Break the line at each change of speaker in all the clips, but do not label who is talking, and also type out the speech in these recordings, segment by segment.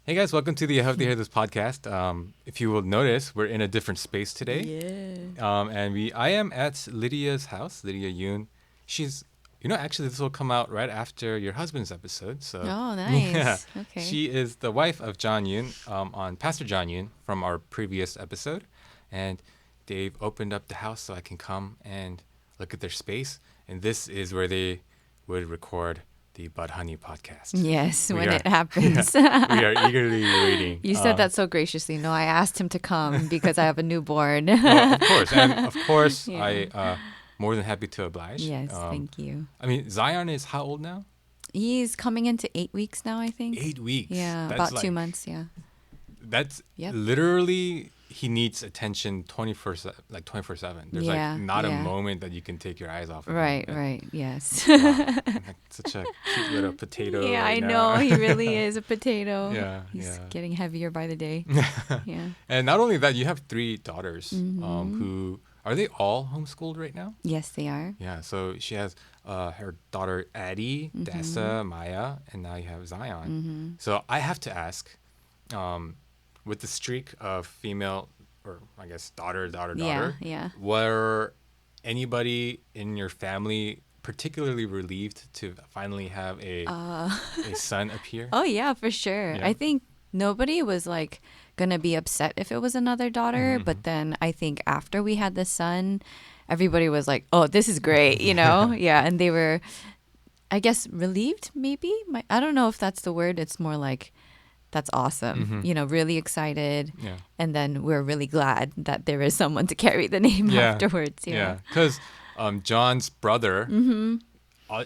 Hey guys, welcome to the IHTHT podcast. If you will notice, we're in a different space today.
Yeah.
I am at Lydia's house, Lydia Yoon. She's, actually this will come out right after your husband's episode. So
Oh,
yeah,
nice. Okay.
she is the wife of John Yoon, on Pastor John Yoon from our previous episode. And they've opened up the house so I can come and look at their space. And this is where they would record the Bud Honey podcast.
Yes,
We
when
are-
it happens.
We are eagerly waiting.
You said that so graciously. No, I asked him to come because I have a newborn.
Well, of course, and of course,
Yeah.
I more than happy to oblige.
Yes, thank you.
I mean, Zion is how old now?
He's coming into 8 weeks now, I think.
8 weeks.
Yeah,
That's
about 2 months, yeah.
That's
Yep.
literally he needs attention 24/7. There's
Yeah,
like not a
yeah.
moment that you can take your eyes off of
Right,
him.
right, yes.
Wow. Like such a cute little potato.
Yeah,
right
I
now.
know. He really is a potato.
Yeah,
He's
yeah.
getting heavier by the day. Yeah.
And not only that, you have 3 daughters
Mm-hmm.
who are they all homeschooled right now?
Yes, they are.
Yeah, so she has her daughter Addie, Dessa, Maya, and now you have Zion. So I have to ask, with the streak of female, or I guess daughter,
Yeah.
were anybody in your family particularly relieved to finally have a son appear?
Oh yeah, for sure.
Yeah.
I think nobody was like gonna be upset if it was another daughter, but then I think after we had the son, everybody was like, "Oh, this is great," you know? Yeah, and they were, I guess, relieved. Maybe I don't know if that's the word. It's more like, that's awesome. You know, really excited,
Yeah.
and then we're really glad that there is someone to carry the name
Yeah.
afterwards.
Yeah, because John's brother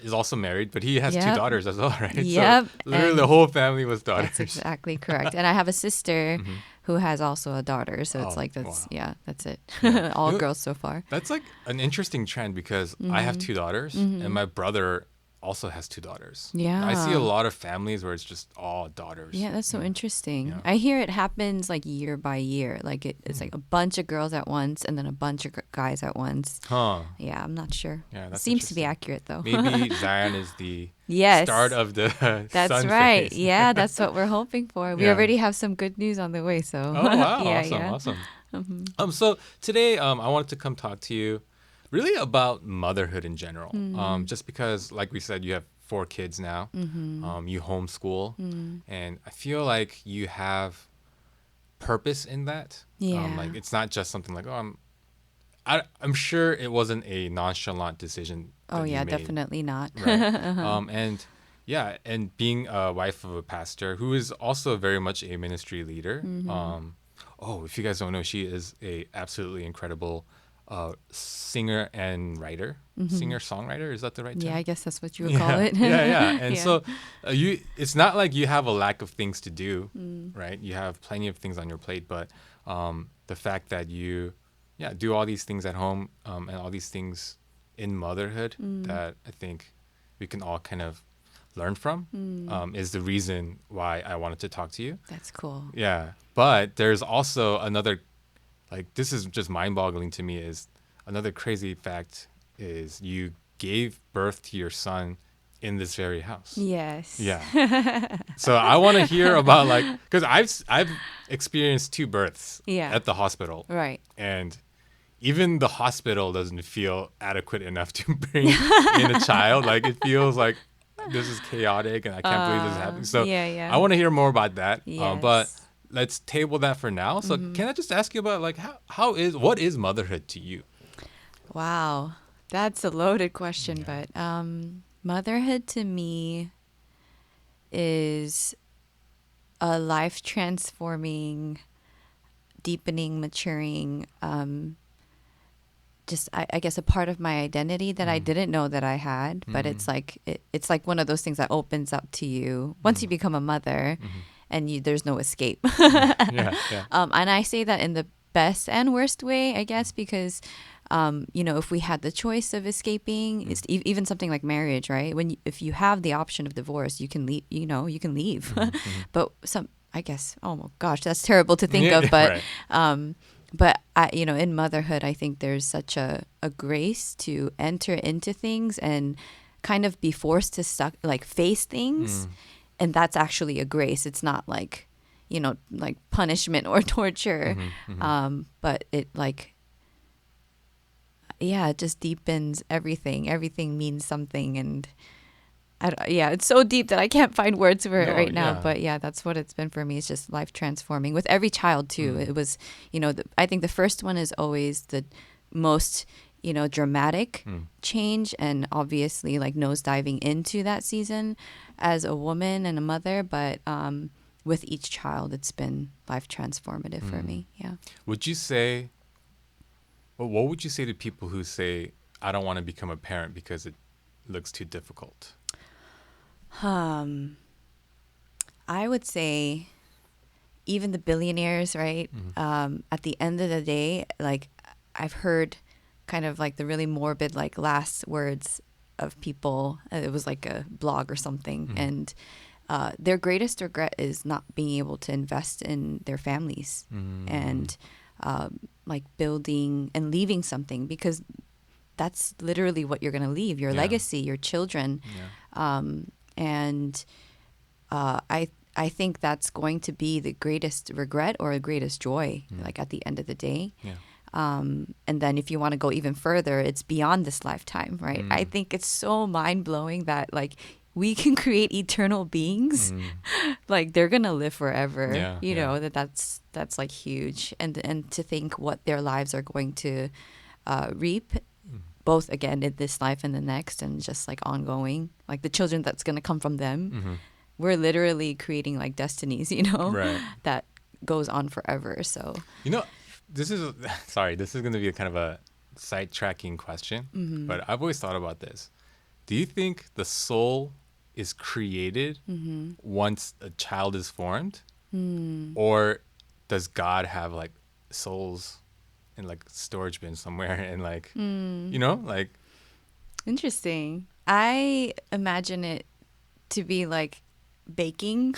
is also married, but he has 2
Yep.
daughters as well, right?
Yep,
So literally
and
the whole family was daughters.
That's exactly correct. And I have a sister who has also a daughter. So it's
Oh,
like, that's,
wow.
yeah, that's it.
Yeah.
All
You know-
girls so far.
That's like an interesting trend because I have 2 daughters and my brother also has 2 daughters.
Yeah.
I see a lot of families where it's just all daughters.
Yeah, that's so interesting.
Yeah.
I hear it happens like year by year. Like it's like a bunch of girls at once and then a bunch of guys at once.
Huh.
Yeah, I'm not sure.
Yeah, that's
Seems to be
interesting.
accurate though.
Maybe Zion is the
Yes.
start of the
That's
sun
right.
phase.
Yeah, that's what we're hoping for. We
Yeah.
already have some good news on the way. So
Oh, wow.
yeah,
Awesome.
yeah.
So today I wanted to come talk to you really about motherhood in general. Just because, like we said, you have 4 kids now. You homeschool. And I feel like you have purpose in that.
Yeah.
Like it's not just something like, I'm sure it wasn't a nonchalant decision.
Oh
that you
yeah,
made,
definitely not.
right? And being a wife of a pastor who is also very much a ministry leader. If you guys don't know, she is a absolutely incredible singer and writer. Singer songwriter, is that the right term?
Yeah, I guess that's what you would call it.
Yeah. And
Yeah.
so it's not like you have a lack of things to do, right? You have plenty of things on your plate, but the fact that you do all these things at home and all these things in motherhood that I think we can all kind of learn from is the reason why I wanted to talk to you.
That's cool.
Yeah. But there's also another, like, this is just mind-boggling to me, is another crazy fact is you gave birth to your son in this very house.
Yes.
Yeah. So I want to hear about, like, because I've experienced 2 births
Yeah.
at the hospital.
Right.
And even the hospital doesn't feel adequate enough to bring in a child. Like, it feels like this is chaotic and I can't believe this is happening. So
yeah.
I want to hear more about that.
Yes.
But let's table that for now. So can I just ask you about, like, what is motherhood to you?
Wow, that's a loaded question, but motherhood to me is a life transforming, deepening, maturing, just I guess a part of my identity that I didn't know that I had, but it's like it's like one of those things that opens up to you once you become a mother, and there's no escape.
Yeah.
And I say that in the best and worst way, I guess, because if we had the choice of escaping, it's even something like marriage, right? If you have the option of divorce, you can leave. You can leave. But I guess, oh my gosh, that's terrible to think of. But
Right.
but in motherhood, I think there's such a grace to enter into things and kind of be forced to face things, and that's actually a grace. It's not like like punishment or torture. But it like, yeah, it just deepens everything. Everything means something. And it's so deep that I can't find words for it right now. But yeah, that's what it's been for me. It's just life transforming with every child too. It was, I think the first one is always the most, dramatic change, and obviously like nose diving into that season as a woman and a mother. But with each child, it's been life transformative for me. Yeah.
What would you say to people who say, I don't want to become a parent because it looks too difficult?
I would say even the billionaires, right? At the end of the day, like I've heard kind of like the really morbid, like last words of people. It was like a blog or something. And their greatest regret is not being able to invest in their families and like building and leaving something, because that's literally what you're going to leave, your legacy, your children. And I think that's going to be the greatest regret or the greatest joy, like at the end of the day. And then if you want to go even further, it's beyond this lifetime, right? I think it's so mind-blowing that like we can create eternal beings. Like they're gonna live forever. You know, that's like huge. And to think what their lives are going to reap, both again in this life and the next, and just like ongoing, like the children that's gonna come from them. We're literally creating like destinies, that goes on forever. So
this is going to be a kind of a sidetracking question, but I've always thought about this. Do you think the soul is created once a child is formed, or does God have like souls in like storage bin somewhere and like like?
Interesting. I imagine it to be like baking,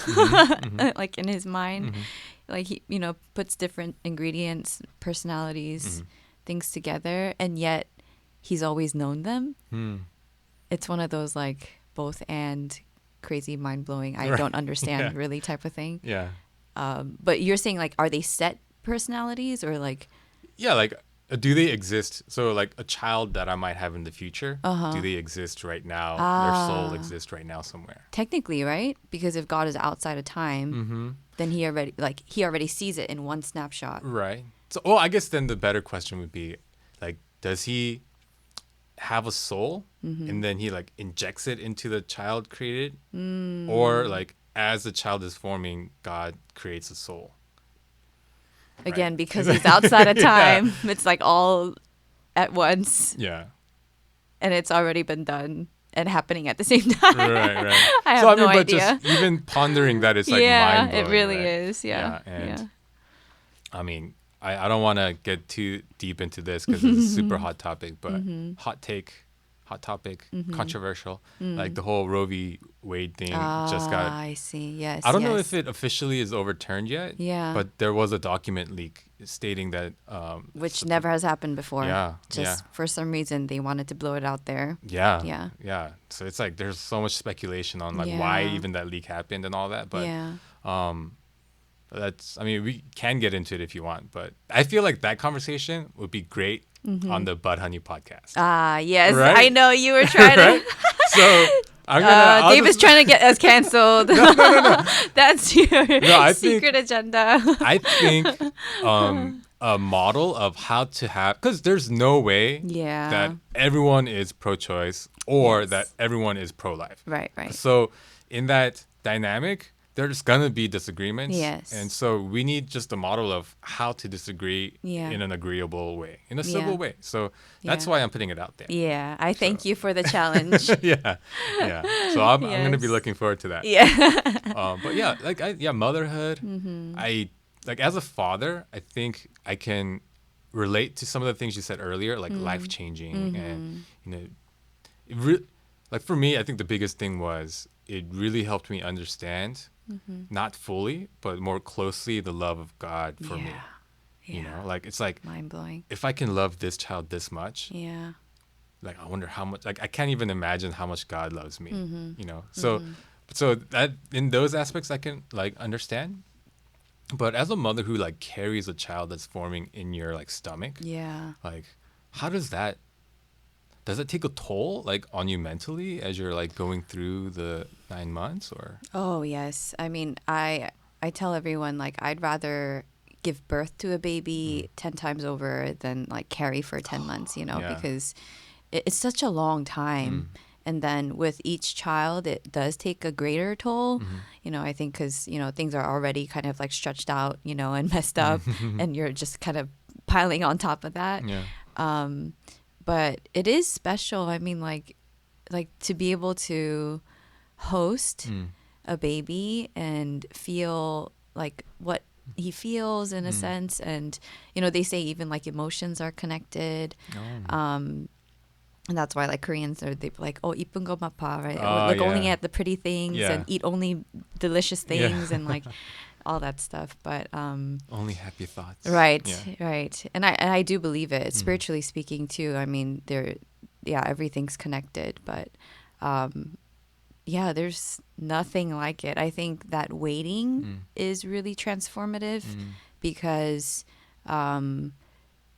like in his mind. Like he, puts different ingredients, personalities, things together, and yet he's always known them. It's one of those like both and crazy, mind-blowing, I don't understand really type of thing. But you're saying like, are they set personalities or like?
Yeah, like do they exist? So like a child that I might have in the future, do they exist right now? Their soul exists right now somewhere.
Technically, right? Because if God is outside of time, then he already sees it in one snapshot.
Right. So, I guess then the better question would be like, does he have a soul and then he like injects it into the child created, or like as the child is forming, God creates a soul?
Again, because he's outside of time, it's like all at once. And it's already been done and happening at the same time.
Right.
I have no idea.
But just even pondering that, it's like mind-blowing.
It really is. And
I mean, I don't want to get too deep into this because it's a super hot topic, but hot topic, controversial. Like the whole Roe v. Wade thing just got.
I see. Yes.
I don't know if it officially is overturned yet.
Yeah.
But there was a document leak stating that.
Which never has happened before.
Yeah.
Just for some reason they wanted to blow it out there.
Yeah. So it's like there's so much speculation on like why even that leak happened and all that. But we can get into it if you want, but I feel like that conversation would be great on the Bud Honey podcast.
Yes,
right?
I know you were trying to.
So I'm gonna.
David's trying to get us canceled.
No.
That's your secret agenda.
I think a model of how to have, because there's no way that everyone is pro-choice or that everyone is pro-life.
Right.
So in that dynamic, there's gonna be disagreements.
Yes.
And so we need just a model of how to disagree in an agreeable way, in a civil way. So that's why I'm putting it out there.
Yeah. I thank you for the challenge.
So I'm gonna be looking forward to that. But motherhood. I like as a father, I think I can relate to some of the things you said earlier, like life changing, and like for me, I think the biggest thing was it really helped me understand. Not fully, but more closely, the love of God for me. Like it's like
mind-blowing.
If I can love this child this much, like I wonder how much. Like I can't even imagine how much God loves me. So that in those aspects I can like understand. But as a mother who like carries a child that's forming in your like stomach,
Yeah.
like how does that take a toll like on you mentally as you're like going through the 9 months or?
Oh, yes. I mean, I tell everyone like I'd rather give birth to a baby 10 times over than like carry for 10 months,
Yeah.
because it's such a long time. And then with each child, it does take a greater toll, I think because, things are already kind of like stretched out, and messed up, and you're just kind of piling on top of that.
Yeah.
But it is special. I mean, like to be able to host a baby and feel like what he feels in a sense. And, they say even like emotions are connected.
Oh.
And that's why like Koreans are they like, oh, 이쁜 것만 봐, right?
Oh,
Look only
yeah.
at the pretty things
Yeah.
and eat only delicious
Yeah.
things and like all that stuff. But
Only happy thoughts.
right,
Yeah.
right. And I do believe it, spiritually speaking too. I mean, everything's connected, but yeah, there's nothing like it. I think that waiting is really transformative because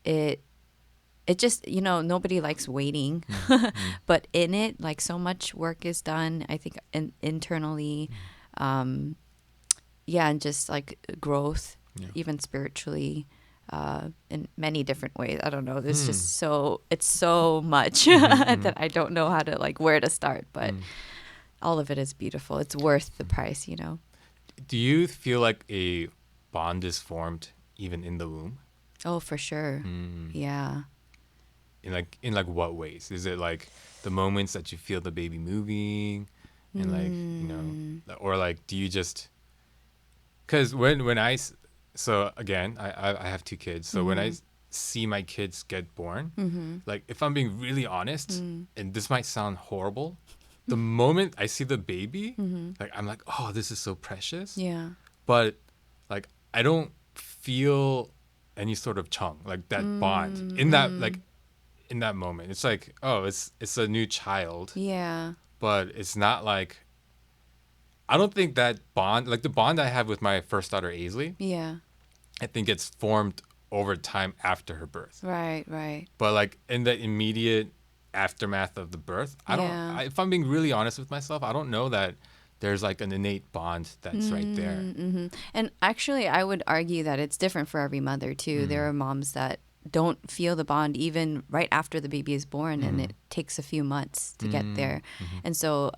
it just, nobody likes waiting, but in it, like so much work is done, I think, internally. Yeah, and just like growth,
Yeah.
even spiritually, in many different ways. I don't know. It's just it's so much that I don't know how to like where to start, but all of it is beautiful. It's worth the price,
Do you feel like a bond is formed even in the womb?
Oh, for sure. Yeah.
In like what ways? Is it like the moments that you feel the baby moving and like, or like do you just because so again, I have two kids. So when I see my kids get born, like if I'm being really honest, and this might sound horrible, the moment I see the baby, like I'm like, oh, this is so precious.
Yeah.
But like I don't feel any sort of chung, like that bond in that like in that moment. It's like, oh, it's a new child,
Yeah.
but it's not like I don't think that bond, like the bond I have with my first daughter, Aisley,
Yeah.
I think it's formed over time after her birth.
Right, right.
But like in the immediate aftermath of the birth,
Yeah.
if I'm being really honest with myself, I don't know that there's like an innate bond that's right there.
And actually, I would argue that it's different for every mother, too. There are moms that don't feel the bond even right after the baby is born, and it takes a few months to get there. And so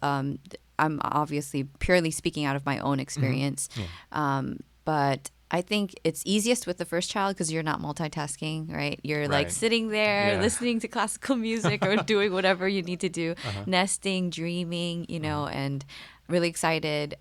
I'm obviously purely speaking out of my own experience. But I think it's easiest with the first child because you're not multitasking, right? You're like
Right.
sitting there
Yeah.
listening to classical music or doing whatever you need to do, nesting, dreaming, and really excited.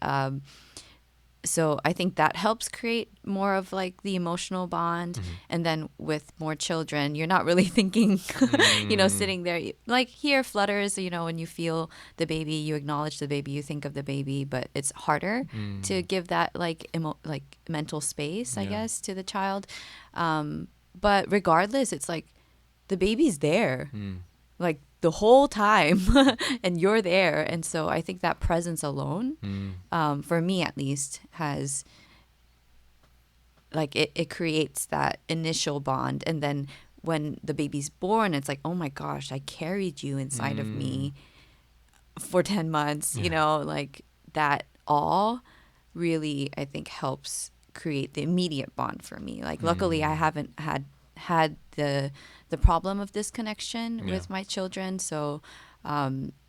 So I think that helps create more of like the emotional bond. And then with more children, you're not really thinking, sitting there. Like here flutters, when you feel the baby, you acknowledge the baby, you think of the baby, but it's harder to give that like mental space, I
Yeah.
guess, to the child. But regardless, it's like the baby's there. Like the whole time and you're there. And so I think that presence alone, for me at least, has like it creates that initial bond. And then when the baby's born, it's like, oh my gosh, I carried you inside of me for 10 months, like that all really, I think, helps create the immediate bond for me. Like luckily I haven't had the problem of disconnection with my children, so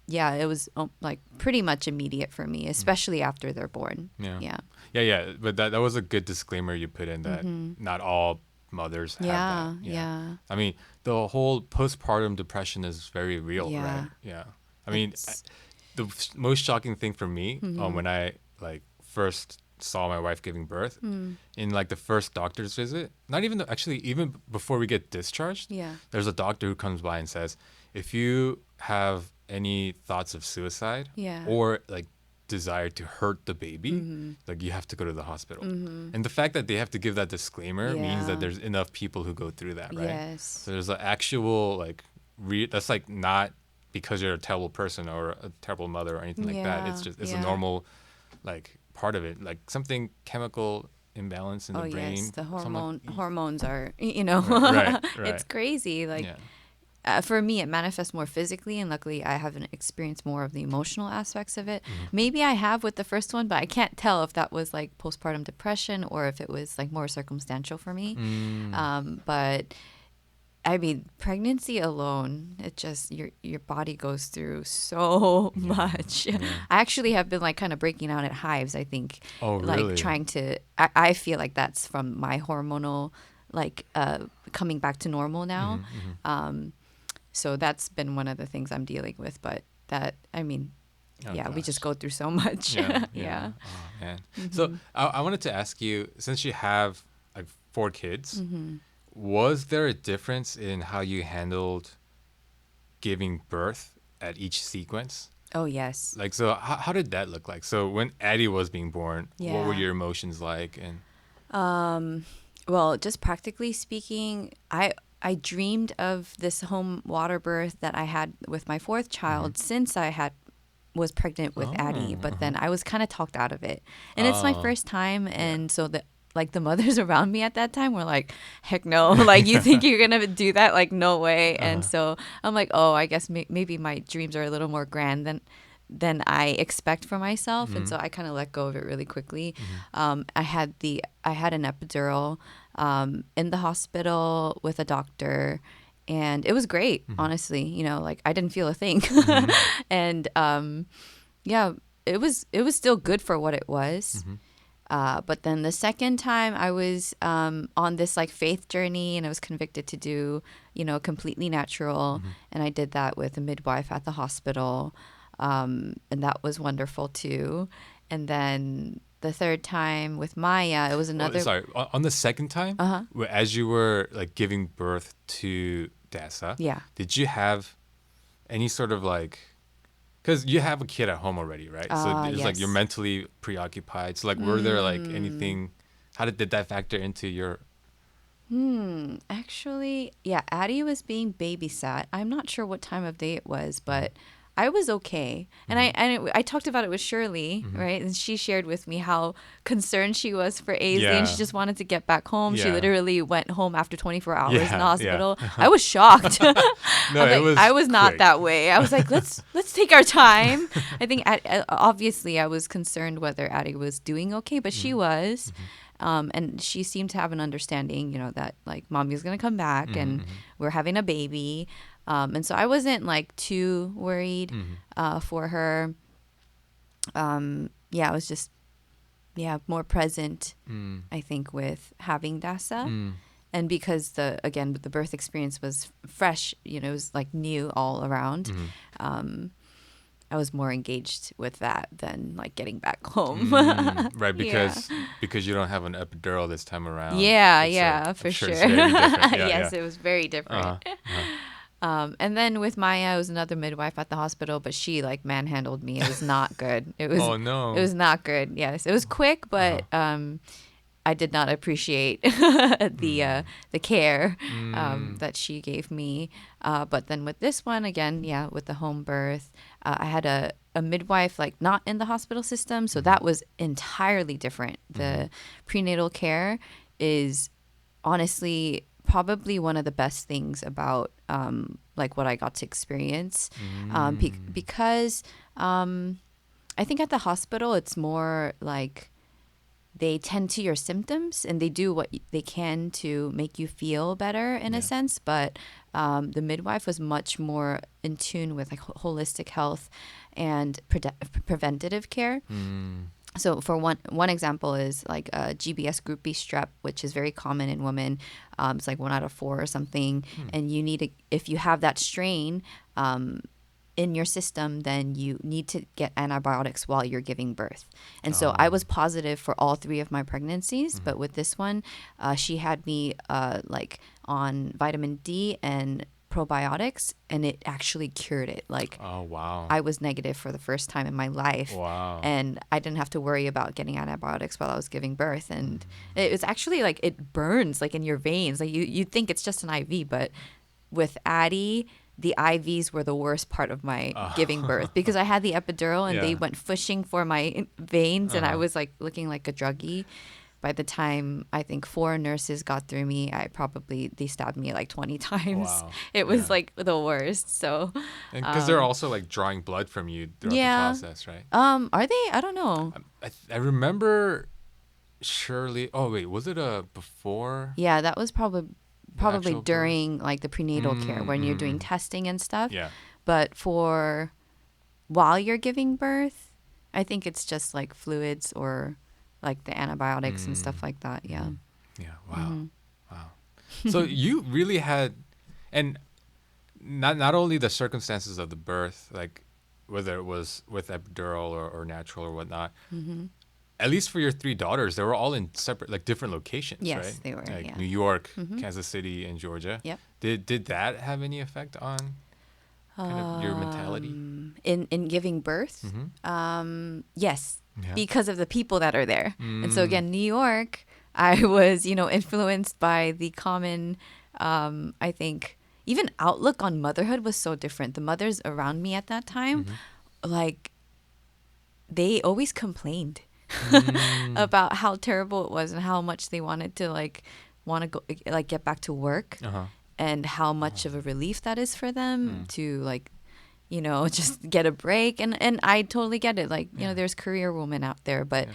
yeah, it was like pretty much immediate for me, especially after they're born.
Yeah. But that was a good disclaimer you put in that not all mothers have that.
Yeah.
I mean, the whole postpartum depression is very real,
Yeah.
right? Yeah. I mean, the most shocking thing for me when I like first saw my wife giving birth in like the first doctor's visit, not even actually even before we get discharged,
Yeah.
there's a doctor who comes by and says, if you have any thoughts of suicide
Yeah.
or like desire to hurt the baby, like you have to go to the hospital. And the fact that they have to give that disclaimer means
Yeah.
that there's enough people who go through that, right?
Yes.
So there's an actual like that's like not because you're a terrible person or a terrible mother or anything like that. It's just it's a
Yeah.
normal like part of it, like something chemical imbalance in
Oh
the brain.
yes, the
Something
hormones are, you know,
right, right.
it's crazy. Like
Yeah.
for me, it manifests more physically, and luckily, I haven't experienced more of the emotional aspects of it.
Mm-hmm.
Maybe I have with the first one, but I can't tell if that was like postpartum depression or if it was like more circumstantial for me. But I mean, pregnancy alone, it just your body goes through so much.
Yeah.
I actually have been like kind of breaking out at hives. I think,
Oh,
like
really?
trying to. I feel like that's from my hormonal, like coming back to normal now. So that's been one of the things I'm dealing with. But that, I mean,
Oh,
yeah, we
gosh.
just go through so much.
Yeah,
Yeah.
Oh man. So I wanted to ask you, since you have like 4 kids, was there a difference in how you handled giving birth at each sequence?
Oh yes.
Like, so how did that look like? So when Addie was being born, what were
Yeah.
your emotions like? And
Well, just practically speaking, I dreamed of this home water birth that I had with my fourth child since I was pregnant with Addie, but then I was kind of talked out of it. And it's my first time, and so the mothers around me at that time were like, heck no, like you think you're gonna do that? Like no way. And so I'm like, oh, I guess maybe my dreams are a little more grand than I expect for myself, and so I kind of let go of it really quickly. I had an epidural in the hospital with a doctor, and it was great. Honestly, you know, like I didn't feel a thing, and yeah, it was still good for what it was. But then the second time I was on this like faith journey, and I was convicted to do, you know, completely natural, and I did that with a midwife at the hospital. And that was wonderful too. And then the third time with Maya, it was another.
sorry, on the second time, as you were like giving birth to Dasa,
Yeah.
did you have any sort of like, because you have a kid at home already, right? So it's like
Yes.
you're mentally preoccupied. So like, were there like anything? How did that factor into your?
Actually, yeah, Addie was being babysat. I'm not sure what time of day it was, but I was okay. And I talked about it with Shirley, right? And she shared with me how concerned she was for Aisley,
Yeah.
and she just wanted to get back home. She
Yeah.
literally went home after 24 hours in
Yeah,
the hospital. I was shocked.
No, it was.
I was not
quick.
that way. I was like, let's take our time. I think obviously I was concerned whether Addie was doing okay, but she was. And she seemed to have an understanding, you know, that like mommy's gonna come back and we're having a baby. And so I wasn't like too worried for her. Yeah, I was just more present, I think, with having Dasa. And because the birth experience was fresh, you know, it was like new all around. I was more engaged with that than like getting back home.
Right, because you don't have an epidural this time around.
Yeah,
I'm
for sure.
It's very different. Yeah,
Yes,
yeah.
it was very different. And then with Maya, it was another midwife at the hospital, but she like manhandled me. It was not good. It was.
Oh, no.
It was not good. Yes, it was quick, but I did not appreciate the care that she gave me. But then with this one again, with the home birth, I had a midwife like not in the hospital system, so that was entirely different. The prenatal care is honestly probably one of the best things about like what I got to experience, because I think at the hospital it's more like they tend to your symptoms and they do what they can to make you feel better in a sense. But the midwife was much more in tune with like holistic health and preventative care. So for one example is like GBS group B strep, which is very common in women. It's like 1 out of 4 or something. And you need to, if you have that strain in your system, then you need to get antibiotics while you're giving birth. And so I was positive for all 3 of my pregnancies, but with this one, she had me like on vitamin D and probiotics, and it actually cured it. Like,
oh wow,
I was negative for the first time in my life.
Wow.
And I didn't have to worry about getting antibiotics while I was giving birth. And it was actually like it burns like in your veins. Like you'd think it's just an IV, but with Addie, the IVs were the worst part of my giving birth because I had the epidural and they went fishing for my veins and I was like looking like a druggie. by the time I think 4 nurses got through me, they stabbed me like 20 times.
Wow.
It was
Yeah.
like the worst. So
And because they're also like drawing blood from you throughout the
yeah.
process, right?
Are they? I don't know.
I remember Shirley. Oh wait, was it a before?
Yeah, that was probably
Actual birth?
during like the prenatal care when you're doing testing and stuff.
Yeah.
But for while you're giving birth, I think it's just like fluids or like the antibiotics and stuff like that. Yeah.
Yeah. Wow. Wow. So you really had, and not only the circumstances of the birth, like whether it was with epidural or natural or whatnot. At least for your 3 daughters, they were all in separate, like different locations,
Yes,
right?
they were,
Like
yeah.
New York, Kansas City, and Georgia.
Yep.
Did that have any effect on kind of your mentality?
In giving birth, yes,
Yeah.
because of the people that are there. And so again, New York, I was, influenced by the common, I think, even outlook on motherhood was so different. The mothers around me at that time, like, they always complained about how terrible it was and how much they wanted to go get back to work, and how much of a relief that is for them to just get a break. And I totally get it. Like, there's career women out there, but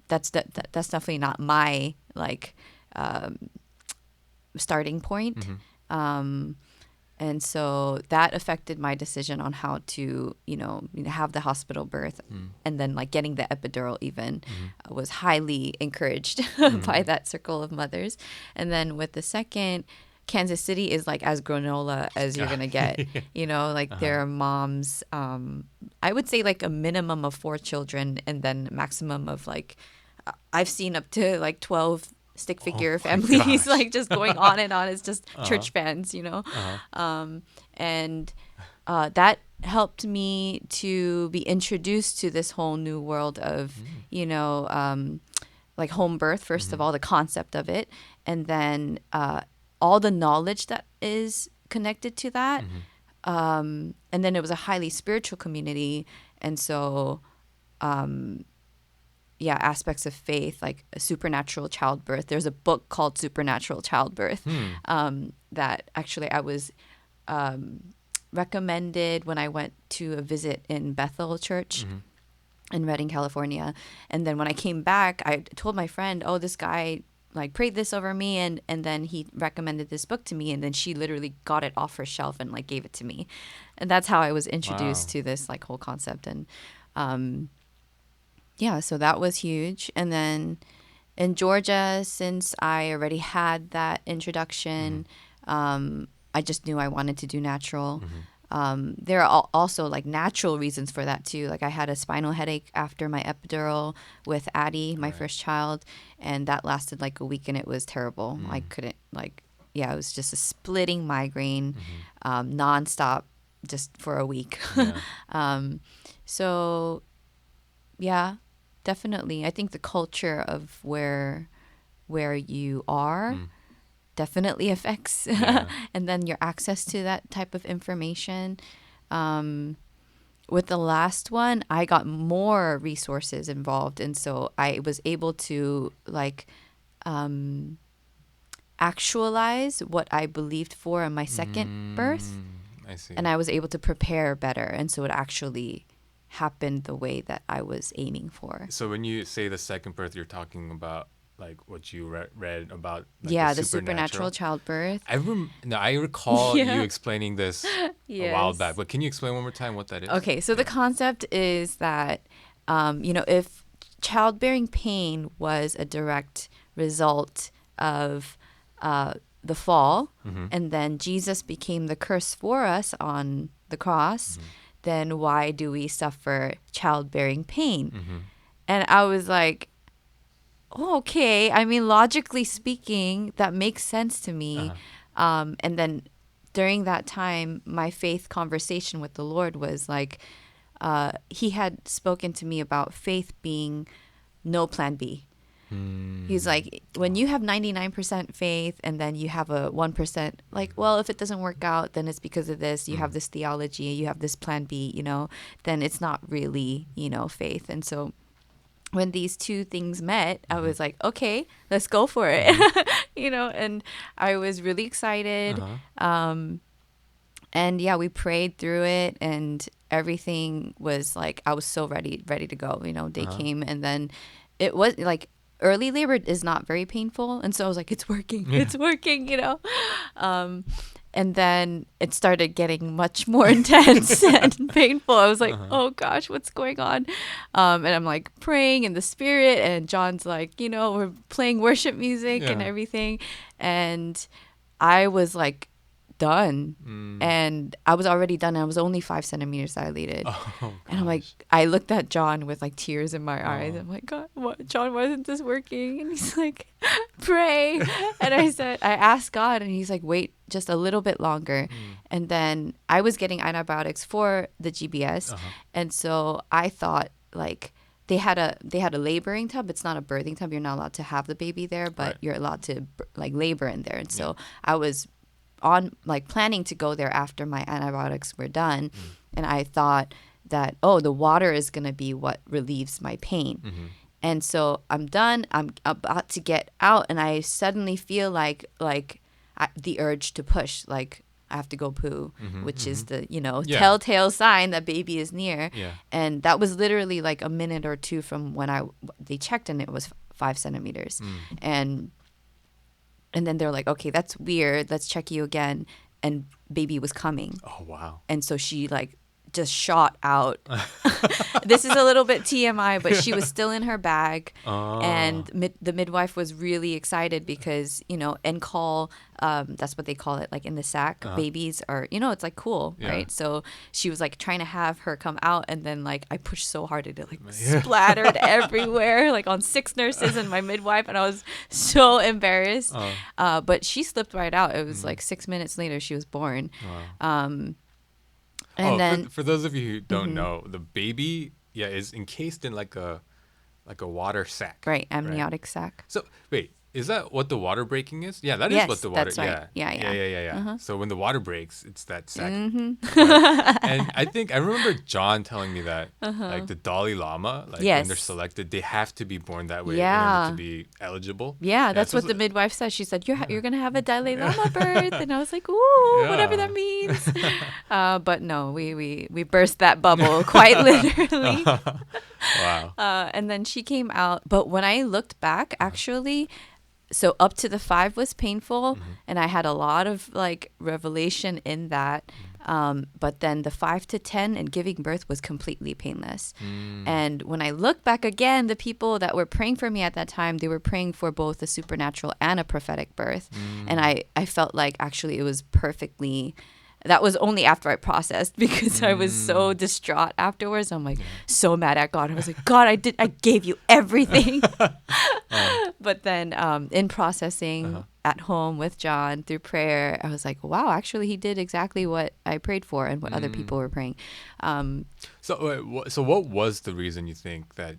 that's definitely not my starting point. And so that affected my decision on how to, have the hospital birth. And then getting the epidural even was highly encouraged by that circle of mothers. And then with the second, Kansas City is like as granola as you're going to get, there are moms, I would say like a minimum of 4 children and then maximum of I've seen up to 12 stick figure families, just going on and on. It's just church fans, and that helped me to be introduced to this whole new world of, home birth, first of all, the concept of it, and then all the knowledge that is connected to that. And then it was a highly spiritual community. And so, aspects of faith, like a supernatural childbirth. There's a book called Supernatural Childbirth that actually I was recommended when I went to a visit in Bethel Church in Redding, California. And then when I came back, I told my friend, oh, this guy prayed this over me, and then he recommended this book to me, and then she literally got it off her shelf and gave it to me. And that's how I was introduced to this whole concept. And so that was huge. And then in Georgia, since I already had that introduction, I just knew I wanted to do natural. There are also natural reasons for that too. I had a spinal headache after my epidural with Addie, my first child, and that lasted a week, and it was terrible. I couldn't it was just a splitting migraine, nonstop, just for a week. So yeah, definitely. I think the culture of where you are definitely affects and then your access to that type of information. With the last one, I got more resources involved, and so I was able to actualize what I believed for in my second birth.
I see.
And I was able to prepare better, and so it actually happened the way that I was aiming for.
So when you say the second birth, you're talking about what you read about
the supernatural childbirth.
I recall you explaining this a while back, but can you explain one more time what that is?
Okay, so the concept is that if childbearing pain was a direct result of the fall, and then Jesus became the curse for us on the cross, then why do we suffer childbearing pain? And I was like, oh, okay. I mean, logically speaking, that makes sense to me. And then during that time, my faith conversation with the Lord was he had spoken to me about faith being no plan B. He's like, when you have 99% faith and then you have a 1%, well, if it doesn't work out, then it's because of this. You have this theology, you have this plan B, then it's not really, faith. And so when these two things met, I was like, okay, let's go for it. And I was really excited. And yeah, we prayed through it, and everything was like, I was so ready to go. Day came, and then it was like, early labor is not very painful, and so I was like, it's working, it's working. And then it started getting much more intense and painful. I was like, oh gosh, what's going on? And I'm like praying in the spirit, and John's like, we're playing worship music and everything. And I was like done. And I was already done. I was only 5 centimeters dilated. And I'm like, I looked at John with like tears in my eyes. I'm like, God, what? John, why isn't this working? And he's like, pray. And I asked God, and he's like, wait just a little bit longer. And then I was getting antibiotics for the GBS. And so I thought, like, they had a laboring tub. It's not a birthing tub. You're not allowed to have the baby there, but you're allowed to like labor in there. And so I was on like planning to go there after my antibiotics were done. And I thought that, the water is going to be what relieves my pain. And so I'm done. I'm about to get out, and I suddenly feel like the urge to push, like I have to go poo, which is the, telltale sign that baby is near. And that was literally like a minute or two from when they checked, and it was 5 centimeters. And then they're like, okay, that's weird. Let's check you again. And baby was coming.
Oh, wow.
And so she like just shot out. This is a little bit TMI, but she was still in her bag. And the midwife was really excited because, call, that's what they call it, like in the sack, babies are, it's like cool, right? So she was like trying to have her come out, and then like I pushed so hard it like splattered everywhere, like on 6 nurses and my midwife, and I was so embarrassed. But she slipped right out. It was like 6 minutes later she was born. And then
for those of you who don't know, the baby is encased in like a water sack.
Right, amniotic sack.
So wait, is that what the water breaking is? Yeah, that is what the water.
That's right. Yeah.
So when the water breaks, it's that sack. Right? And I remember John telling me that like the Dalai Lama, like when they're selected, they have to be born that way in order to be eligible.
Yeah, that's what the midwife said. She said, "You're gonna have a Dalai Lama birth," and I was like, "Ooh, whatever that means." But no, we burst that bubble quite literally.
Wow.
And then she came out, but when I looked back, actually. So up to the 5 was painful, and I had a lot of like revelation in that. But then the 5 to 10 and giving birth was completely painless. And when I look back again, the people that were praying for me at that time, they were praying for both a supernatural and a prophetic birth. And I felt like actually it was perfectly. That was only after I processed, because I was so distraught afterwards. I'm like so mad at God. I was like, God, I gave you everything. But then in processing at home with John through prayer, I was like, wow, actually he did exactly what I prayed for and what other people were praying.
So what was the reason you think that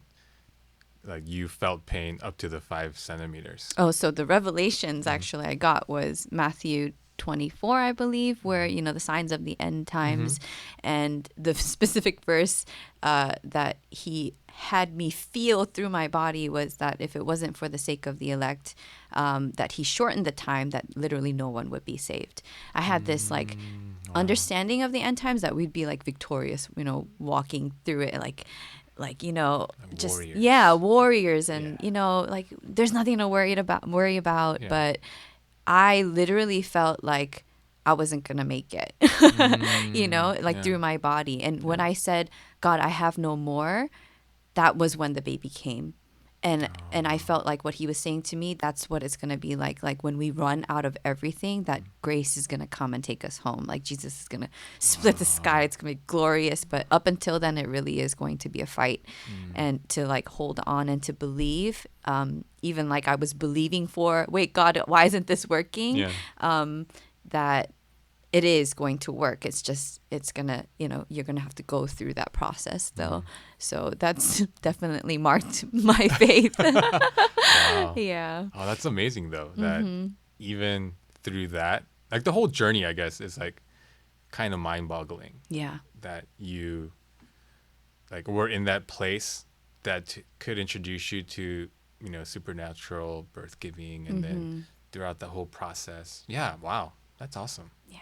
like you felt pain up to the 5 centimeters?
Oh, so the revelations actually I got was Matthew 24, I believe, where the signs of the end times, and the specific verse that he had me feel through my body was that if it wasn't for the sake of the elect, that he shortened the time, that literally no one would be saved. I had this like understanding of the end times that we'd be like victorious, walking through it like just
warriors.
Warriors, and like there's nothing to worry about. But I literally felt like I wasn't going to make it, through my body. And when I said, God, I have no more, that was when the baby came. And I felt like what he was saying to me, that's what it's going to be like. Like when we run out of everything, that grace is going to come and take us home. Like Jesus is going to split the sky. It's going to be glorious. But up until then, it really is going to be a fight. And to like hold on and to believe, even like I was believing for, wait, God, why isn't this working? That it is going to work. It's going to, you're going to have to go through that process though. So that's definitely marked my faith.
Wow.
Yeah.
Oh, that's amazing though. That even through that, like the whole journey, I guess, is like kind of mind boggling.
Yeah.
That you like were in that place that could introduce you to, supernatural birth giving, and then throughout the whole process. Yeah, wow, that's awesome.
Yeah.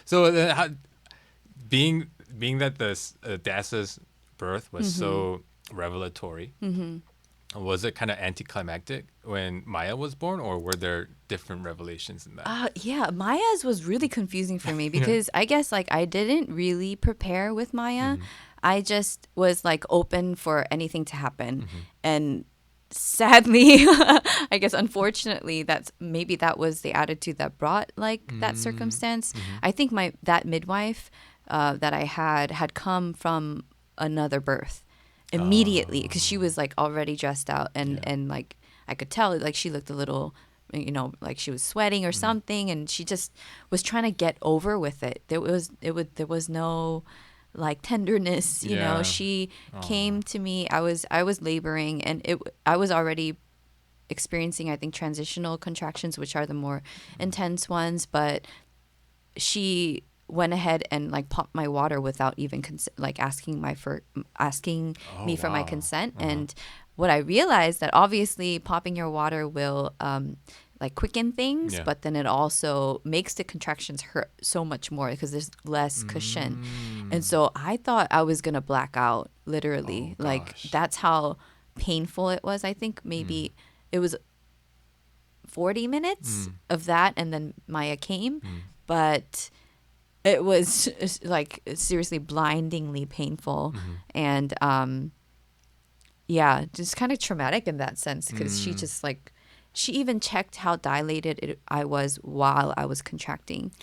So being that the Dasa's birth was so revelatory, was it kind of anticlimactic when Maya was born, or were there different revelations in that?
Yeah, Maya's was really confusing for me because I guess like I didn't really prepare with Maya. I just was like open for anything to happen. And sadly, I guess unfortunately, that was the attitude that brought like that circumstance. I think that midwife that I had come from another birth immediately because she was like already dressed out and like I could tell like she looked a little like she was sweating or something, and she just was trying to get over with it. There was no like tenderness, she came to me. I was laboring, and I was already experiencing, I think, transitional contractions, which are the more intense ones, but she went ahead and like popped my water without even like asking me for my consent. And what I realized that obviously popping your water will like quicken things, but then it also makes the contractions hurt so much more because there's less cushion. And so I thought I was gonna black out, literally. Like that's how painful it was. I think maybe it was 40 minutes of that, and then Maya came, but it was like seriously blindingly painful. And just kind of traumatic in that sense, because she just like, she even checked how dilated I was while I was contracting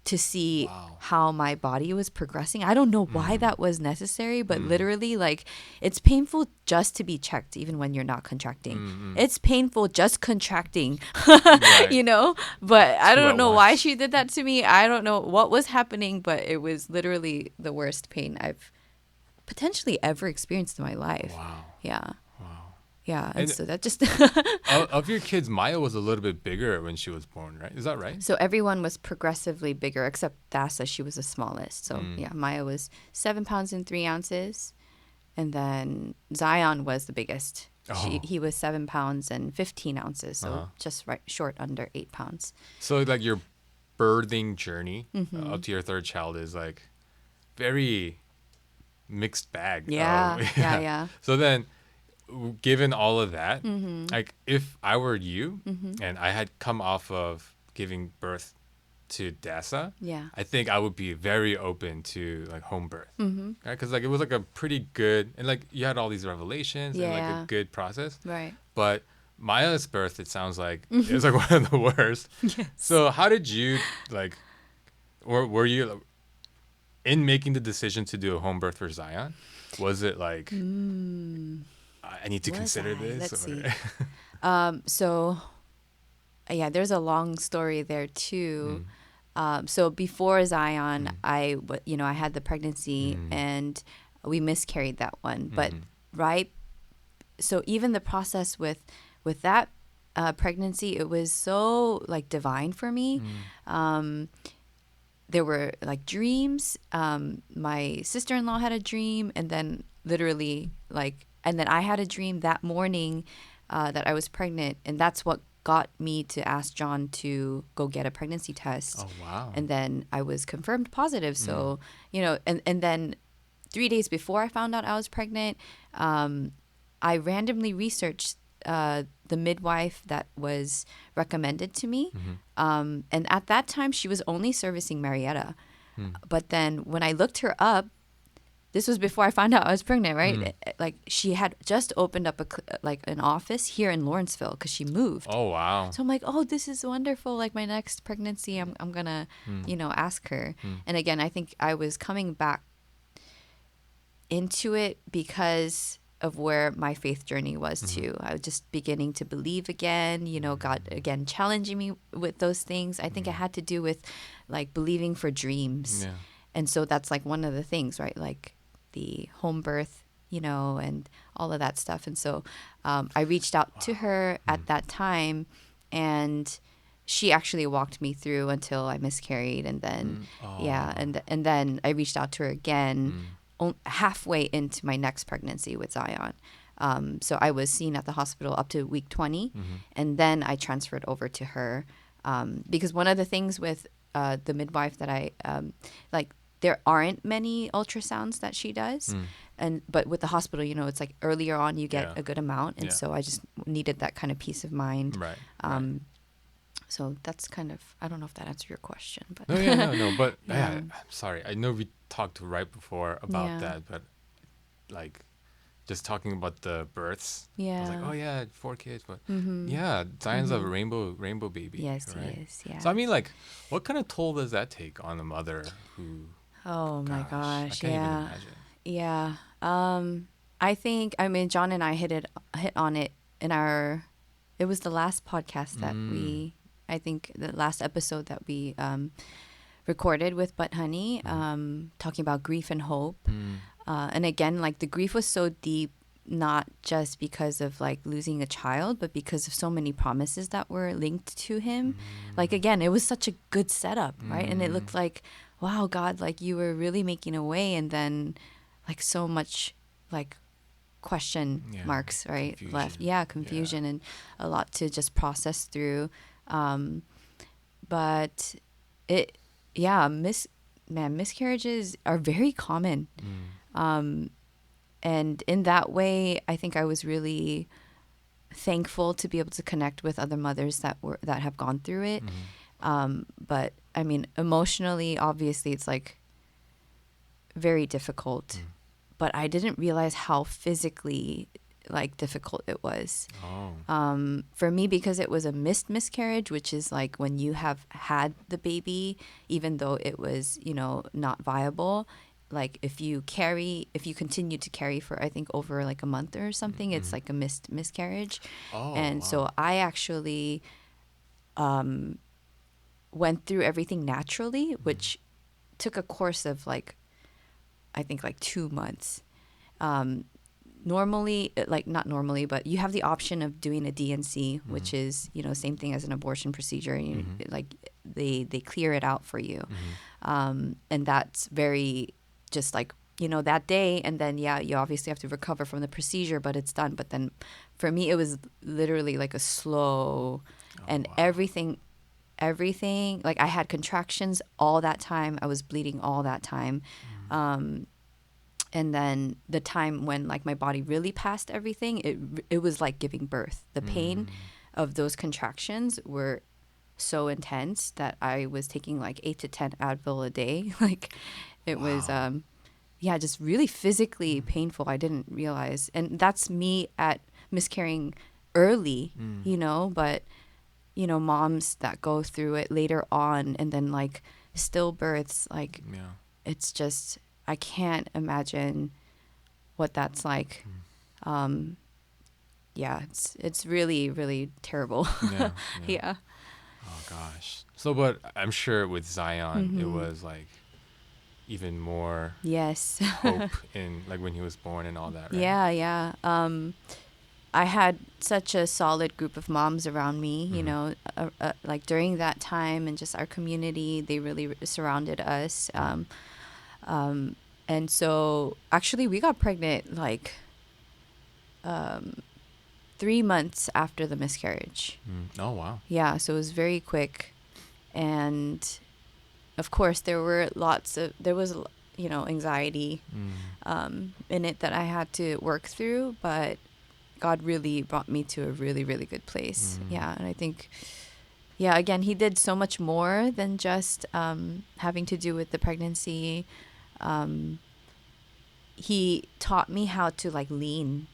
to see how my body was progressing. I don't know why that was necessary, but literally, like, it's painful just to be checked, even when you're not contracting. It's painful just contracting, But I don't know why she did that to me. I don't know what was happening, but it was literally the worst pain I've potentially ever experienced in my life.
Wow.
Yeah. Yeah, and so that just
of your kids, Maya was a little bit bigger when she was born, right? Is that right?
So everyone was progressively bigger except Dasa. She was the smallest. So yeah, Maya was 7 pounds and 3 ounces, and then Zion was the biggest. He was 7 pounds and 15 ounces, so just short under 8 pounds.
So like your birthing journey up to your third child is like very mixed bag.
Yeah.
So then, given all of that, like if I were you and I had come off of giving birth to Dasa, I think I would be very open to like home birth, right? Because like it was like a pretty good, and like you had all these revelations and like a good process,
right?
But Maya's birth, it sounds like it was like one of the worst.
Yes.
So how did you like, or were you in making the decision to do a home birth for Zion? Was it like, I need to consider this?
Let's see. So, yeah, there's a long story there too. So before Zion, I had the pregnancy and we miscarried that one. But so even the process with that pregnancy, it was so like divine for me. There were like dreams. My sister-in-law had a dream, and then literally and then I had a dream that morning that I was pregnant, and that's what got me to ask John to go get a pregnancy test.
Oh, wow.
And then I was confirmed positive. So, and then 3 days before I found out I was pregnant, I randomly researched the midwife that was recommended to me. And at that time, she was only servicing Marietta. But then when I looked her up, this was before I found out I was pregnant, right? Like she had just opened up an office here in Lawrenceville because she moved.
Oh, wow.
So I'm like, oh, this is wonderful. Like my next pregnancy, I'm gonna, ask her. And again, I think I was coming back into it because of where my faith journey was too. I was just beginning to believe again, God again challenging me with those things. I think it had to do with like believing for dreams.
Yeah.
And so that's like one of the things, right? Like the home birth, and all of that stuff. And so I reached out to her at that time, and she actually walked me through until I miscarried. And then, and then I reached out to her again halfway into my next pregnancy with Zion. So I was seen at the hospital up to week 20, and then I transferred over to her because one of the things with the midwife that I like, there aren't many ultrasounds that she does, but with the hospital, you know, it's like earlier on you get a good amount, and so I just needed that kind of peace of mind.
Right.
So that's kind of, I don't know if that answered your question, but
No. But I'm sorry. I know we talked right before about that, but like just talking about the births, I was like, oh yeah, 4 kids, but yeah, Zion's a rainbow baby.
Yes,
right?
he is. Yeah.
So I mean, like, what kind of toll does that take on a mother who?
Oh my gosh.
I can't even imagine.
Yeah. I mean, John and I hit on it in it was the last podcast that I think the last episode that we recorded with But Honey, talking about grief and hope. And again, like the grief was so deep, not just because of like losing a child, but because of so many promises that were linked to him. Like, again, it was such a good setup, right? And it looked like, wow, God, like you were really making a way. And then like so much like question marks, right?
Confusion.
Left. Yeah, confusion and a lot to just process through. But miscarriages are very common. And in that way, I think I was really thankful to be able to connect with other mothers that have gone through it. But I mean, emotionally, obviously, it's like very difficult. But I didn't realize how physically like difficult it was. For me, because it was a missed miscarriage, which is like when you have had the baby, even though it was, you know, not viable. Like if you continue to carry for, I think, over like a month or something, it's like a missed miscarriage. So I actually went through everything naturally, which took a course of like, I think like 2 months. Normally, like not normally, but you have the option of doing a DNC, which is, you know, same thing as an abortion procedure. And like they clear it out for you. And that's very just like, you know, that day. And then, you obviously have to recover from the procedure, but it's done. But then for me, it was literally like a slow everything, like I had contractions all that time. I was bleeding all that time. And then the time when like my body really passed everything, it was like giving birth. The pain of those contractions were so intense that I was taking like 8 to 10 Advil a day. Like it was, just really physically painful. I didn't realize. And that's me at miscarrying early, you know, but, you know, moms that go through it later on and then like stillbirths, like it's just, I can't imagine what that's like. It's really, really terrible. Yeah.
Oh gosh. So, but I'm sure with Zion, it was like even more hope in like when he was born and all that, right?
Yeah. I had such a solid group of moms around me, you know, like during that time, and just our community, they really surrounded us. And so actually we got pregnant like 3 months after the miscarriage.
Oh, wow.
Yeah, so it was very quick. And of course there was, you know, anxiety in it that I had to work through, but God really brought me to a really, really good place. Yeah, and I think, again, he did so much more than just having to do with the pregnancy. He taught me how to like lean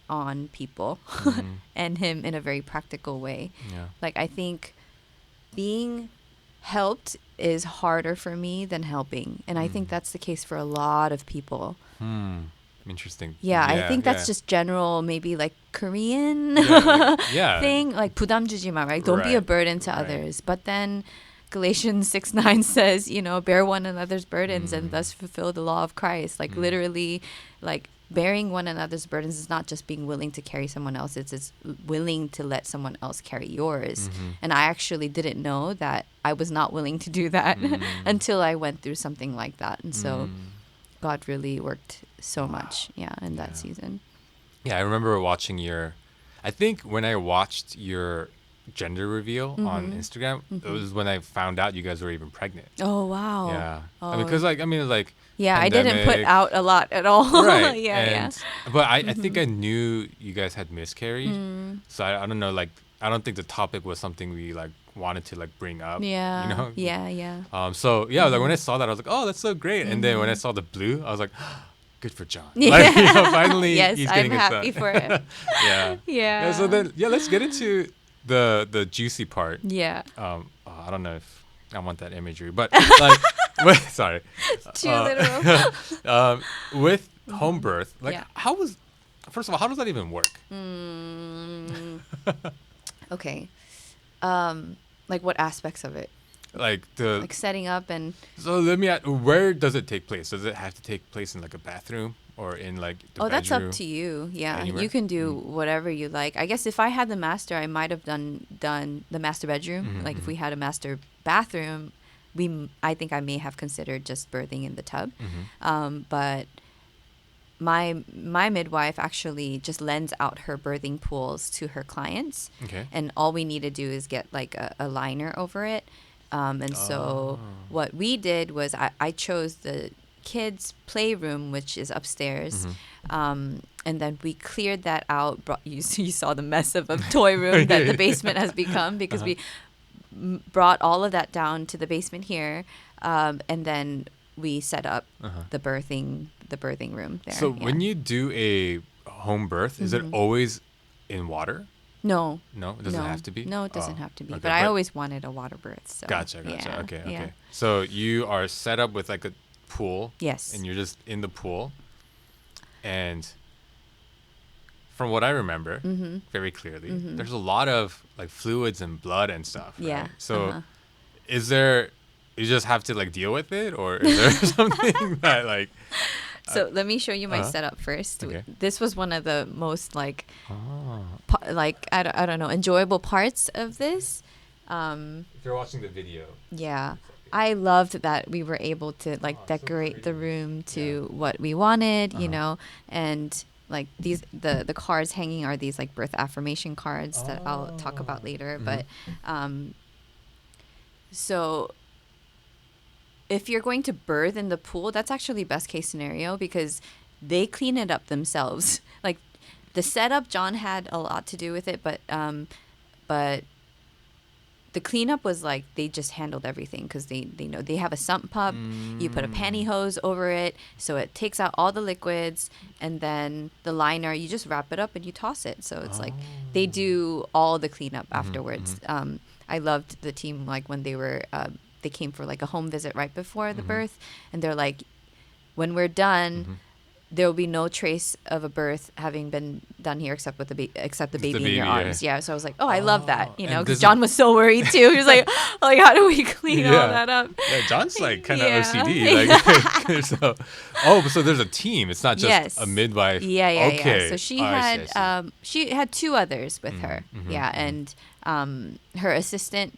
on people and him in a very practical way. Like I think being helped is harder for me than helping, and I think that's the case for a lot of people.
Interesting.
I think that's just general, maybe like Korean thing, like 부담 주지 마, right? Don't be a burden to others. But then Galatians 6:9 says, you know, bear one another's burdens and thus fulfill the law of Christ. Like literally, like bearing one another's burdens is not just being willing to carry someone else. It's willing to let someone else carry yours. And I actually didn't know that I was not willing to do that until I went through something like that. And so God really worked so much, in that season.
Yeah, I remember watching I think when I watched your gender reveal on Instagram, it was when I found out you guys were even pregnant.
Oh, wow.
Yeah.
Oh.
I mean, because it was like
yeah, I didn't put
pandemic.
out a lot at all.
Right.
yeah.
But I think I knew you guys had miscarried. So I don't know, like, I don't think the topic was something we like wanted to like bring up.
Yeah.
You know?
Yeah.
So yeah, like when I saw that, I was like, oh, that's so great. And then when I saw the blue, I was like, good for John.
Yeah.
Like, finally,
yes,
he's
I'm
getting
happy
his son.
for it.
Yeah. So then, let's get into the juicy part.
Yeah.
I don't know if I want that imagery, but like, sorry.
Too literal.
With home birth, like,
Yeah.
First of all, how does that even work?
Okay. Like what aspects of it?
Like
Like setting up and.
So let me ask, where does it take place? Does it have to take place in like a bathroom or in like the bedroom?
That's up to you. Yeah,
Anywhere?
you can do whatever you like. I guess if I had the master, I might have done the master bedroom. Like if we had a master bathroom, I think I may have considered just birthing in the tub. But my midwife actually just lends out her birthing pools to her clients.
Okay.
And all we need to do is get like a liner over it. So what we did was I chose the kids' playroom, which is upstairs. And then we cleared that out. You saw the mess of a toy room that the basement has become because we brought all of that down to the basement here. And then we set up the birthing room there.
So when you do a home birth, is it always in water?
No.
No, it doesn't have to be?
No, it doesn't have to be.
Okay,
but I always wanted a water birth. So.
Gotcha.
Yeah,
Okay.
yeah.
So you are set up with like a pool.
Yes.
And you're just in the pool. And from what I remember very clearly, there's a lot of like fluids and blood and stuff. Right?
Yeah.
So is there, you just have to like deal with it, or is there something that like...
So let me show you my setup first.
Okay.
This was one of the most like I don't know, enjoyable parts of this.
If you're watching the video.
Yeah. I loved that we were able to like decorate the room to what we wanted, you know, and like the cards hanging are these like birth affirmation cards that I'll talk about later. But so if you're going to birth in the pool, that's actually best case scenario because they clean it up themselves. Like the setup, John had a lot to do with it, but the cleanup was like they just handled everything because they know they have a sump pump. You put a pantyhose over it, so it takes out all the liquids, and then the liner you just wrap it up and you toss it. So it's like they do all the cleanup afterwards. I loved the team like when they came for like a home visit right before the birth, and they're like, when we're done. There will be no trace of a birth having been done here except with the baby in your arms. Yeah. So I was like, I love that, you know, because John was so worried too. He was like, how do we clean all that up?
Yeah, John's like kind of OCD. Like, so there's a team. It's not just a midwife.
Yeah.
Okay.
So she had two others with her. Yeah, and her assistant,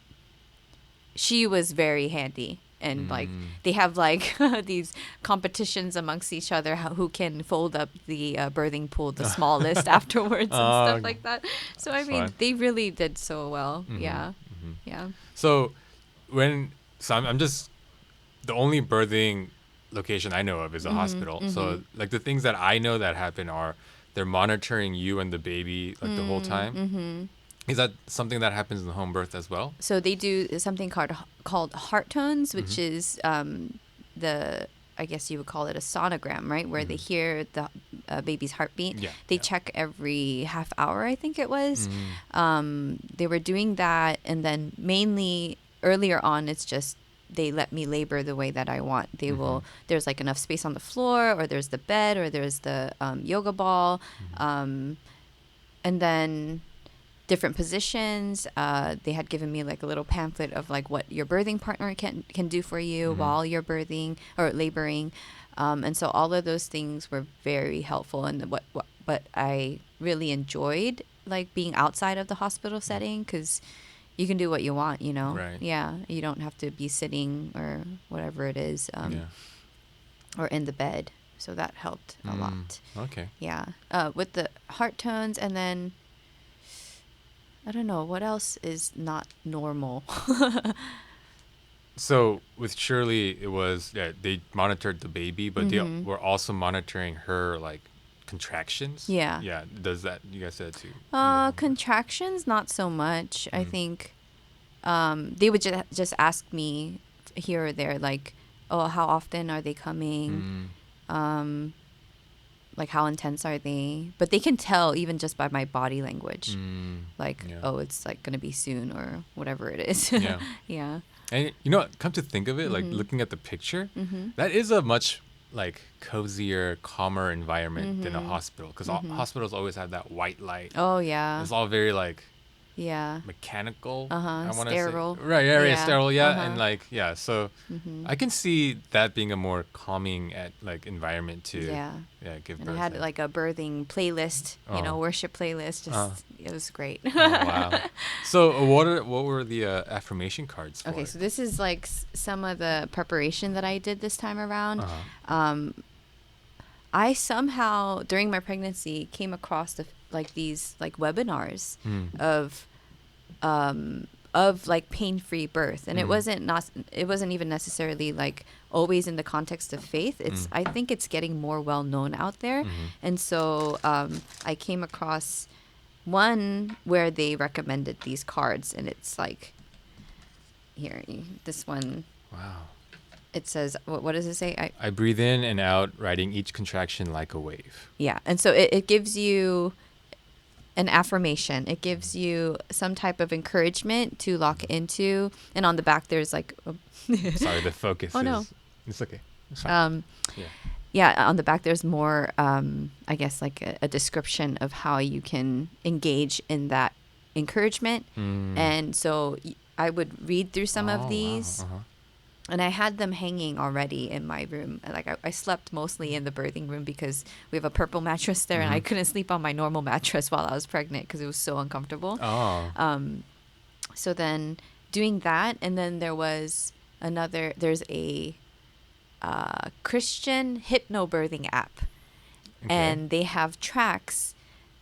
she was very handy. And like they have like these competitions amongst each other who can fold up the birthing pool the smallest afterwards and stuff like that. So I mean, they really did so well. Yeah.
So I'm just the only birthing location I know of is a hospital. So like the things that I know that happen are they're monitoring you and the baby like the whole time. Is that something that happens in the home birth as well?
So they do something called heart tones, which is I guess you would call it a sonogram, right? Where they hear the baby's heartbeat.
Yeah,
they check every half hour, I think it was. They were doing that, and then mainly earlier on, it's just they let me labor the way that I want. They will. There's like enough space on the floor, or there's the bed, or there's the yoga ball, and then different positions. They had given me like a little pamphlet of like what your birthing partner can do for you while you're birthing or laboring, and so all of those things were very helpful. And what I really enjoyed like being outside of the hospital setting because you can do what you want, you know.
Right.
Yeah, you don't have to be sitting or whatever it is. or in the bed. So that helped a lot.
Okay.
Yeah. With the heart tones, and then I don't know what else is not normal.
So with Shirley, it was they monitored the baby, but they were also monitoring her like contractions.
Yeah.
Yeah. Does that you guys said too?
Contractions, not so much. I think they would just ask me here or there, like, oh, how often are they coming? Like, how intense are they? But they can tell even just by my body language. Like,
Yeah.
oh, it's like gonna be soon or whatever it is.
Yeah.
Yeah.
And you know, what, come to think of it, like looking at the picture, that is a much like cozier, calmer environment than a hospital, because hospitals always have that white light.
Oh yeah.
It's all very like
Yeah.
mechanical. I want to
Sterile.
say right, yeah,
Yeah.
sterile, yeah, and like so I can see that being a more calming like environment to give
And
birth.
I had
in.
like a birthing playlist, worship playlist. Just it was great.
Oh, wow. So what were the affirmation cards for?
Okay, so this is like some of the preparation that I did this time around. I somehow during my pregnancy came across these like webinars of like pain-free birth, and it wasn't even necessarily like always in the context of faith. It's I think it's getting more well known out there, and so I came across one where they recommended these cards, and it's like this one.
Wow.
It says, what does it say?
I breathe in and out, riding each contraction like a wave.
Yeah. And so it gives you an affirmation. It gives you some type of encouragement to lock into. And on the back, there's like...
Sorry, the focus
no.
It's okay. It's fine.
Yeah, on the back, there's more, I guess, like a description of how you can engage in that encouragement. And so I would read through some of these.
Wow.
And I had them hanging already in my room. Like I slept mostly in the birthing room because we have a purple mattress there, and I couldn't sleep on my normal mattress while I was pregnant because it was so uncomfortable. So then doing that, and then there's a Christian hypnobirthing app, and they have tracks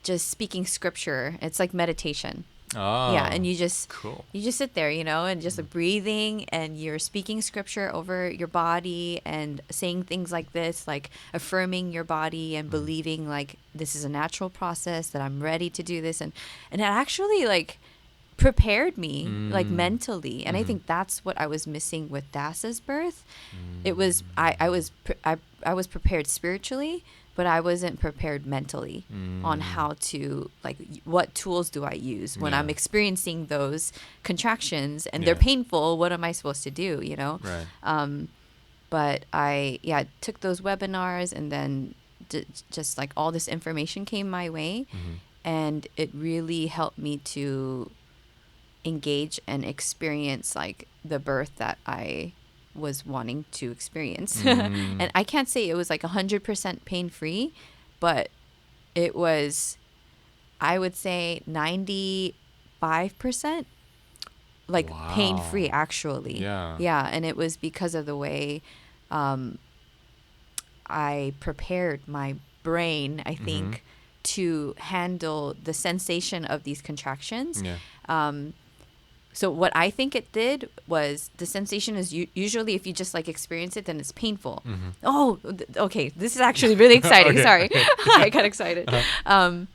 just speaking scripture. It's like meditation. Yeah, and you just sit there, and just like breathing, and you're speaking scripture over your body and saying things like this, like affirming your body and believing like this is a natural process, that I'm ready to do this, and it actually like prepared me like mentally, and I think that's what I was missing with Das's birth. It was I was prepared spiritually, but I wasn't prepared mentally on how to, like, what tools do I use when I'm experiencing those contractions and they're painful. What am I supposed to do,
Right.
But I took those webinars, and then just like all this information came my way, and it really helped me to engage and experience like the birth that I was wanting to experience. And I can't say it was like 100% pain-free, but it was, I would say 95% like pain-free actually. Yeah. And it was because of the way I prepared my brain, I think, to handle the sensation of these contractions. So what I think it did was, the sensation is usually, if you just like experience it, then it's painful. Oh, okay. This is actually really exciting. Sorry. I got excited. One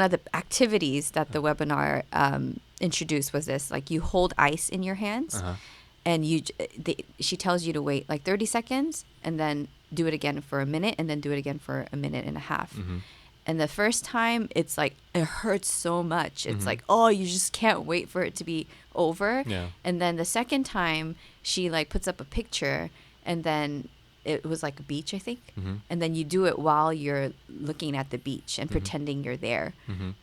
of the activities that the webinar introduced was this, like you hold ice in your hands, and she tells you to wait like 30 seconds and then do it again for a minute, and then do it again for a minute and a half. And the first time, it's like, it hurts so much. It's like, oh, you just can't wait for it to be over. And then the second time, she like puts up a picture, and then it was like a beach, I think. And then you do it while you're looking at the beach and pretending you're there.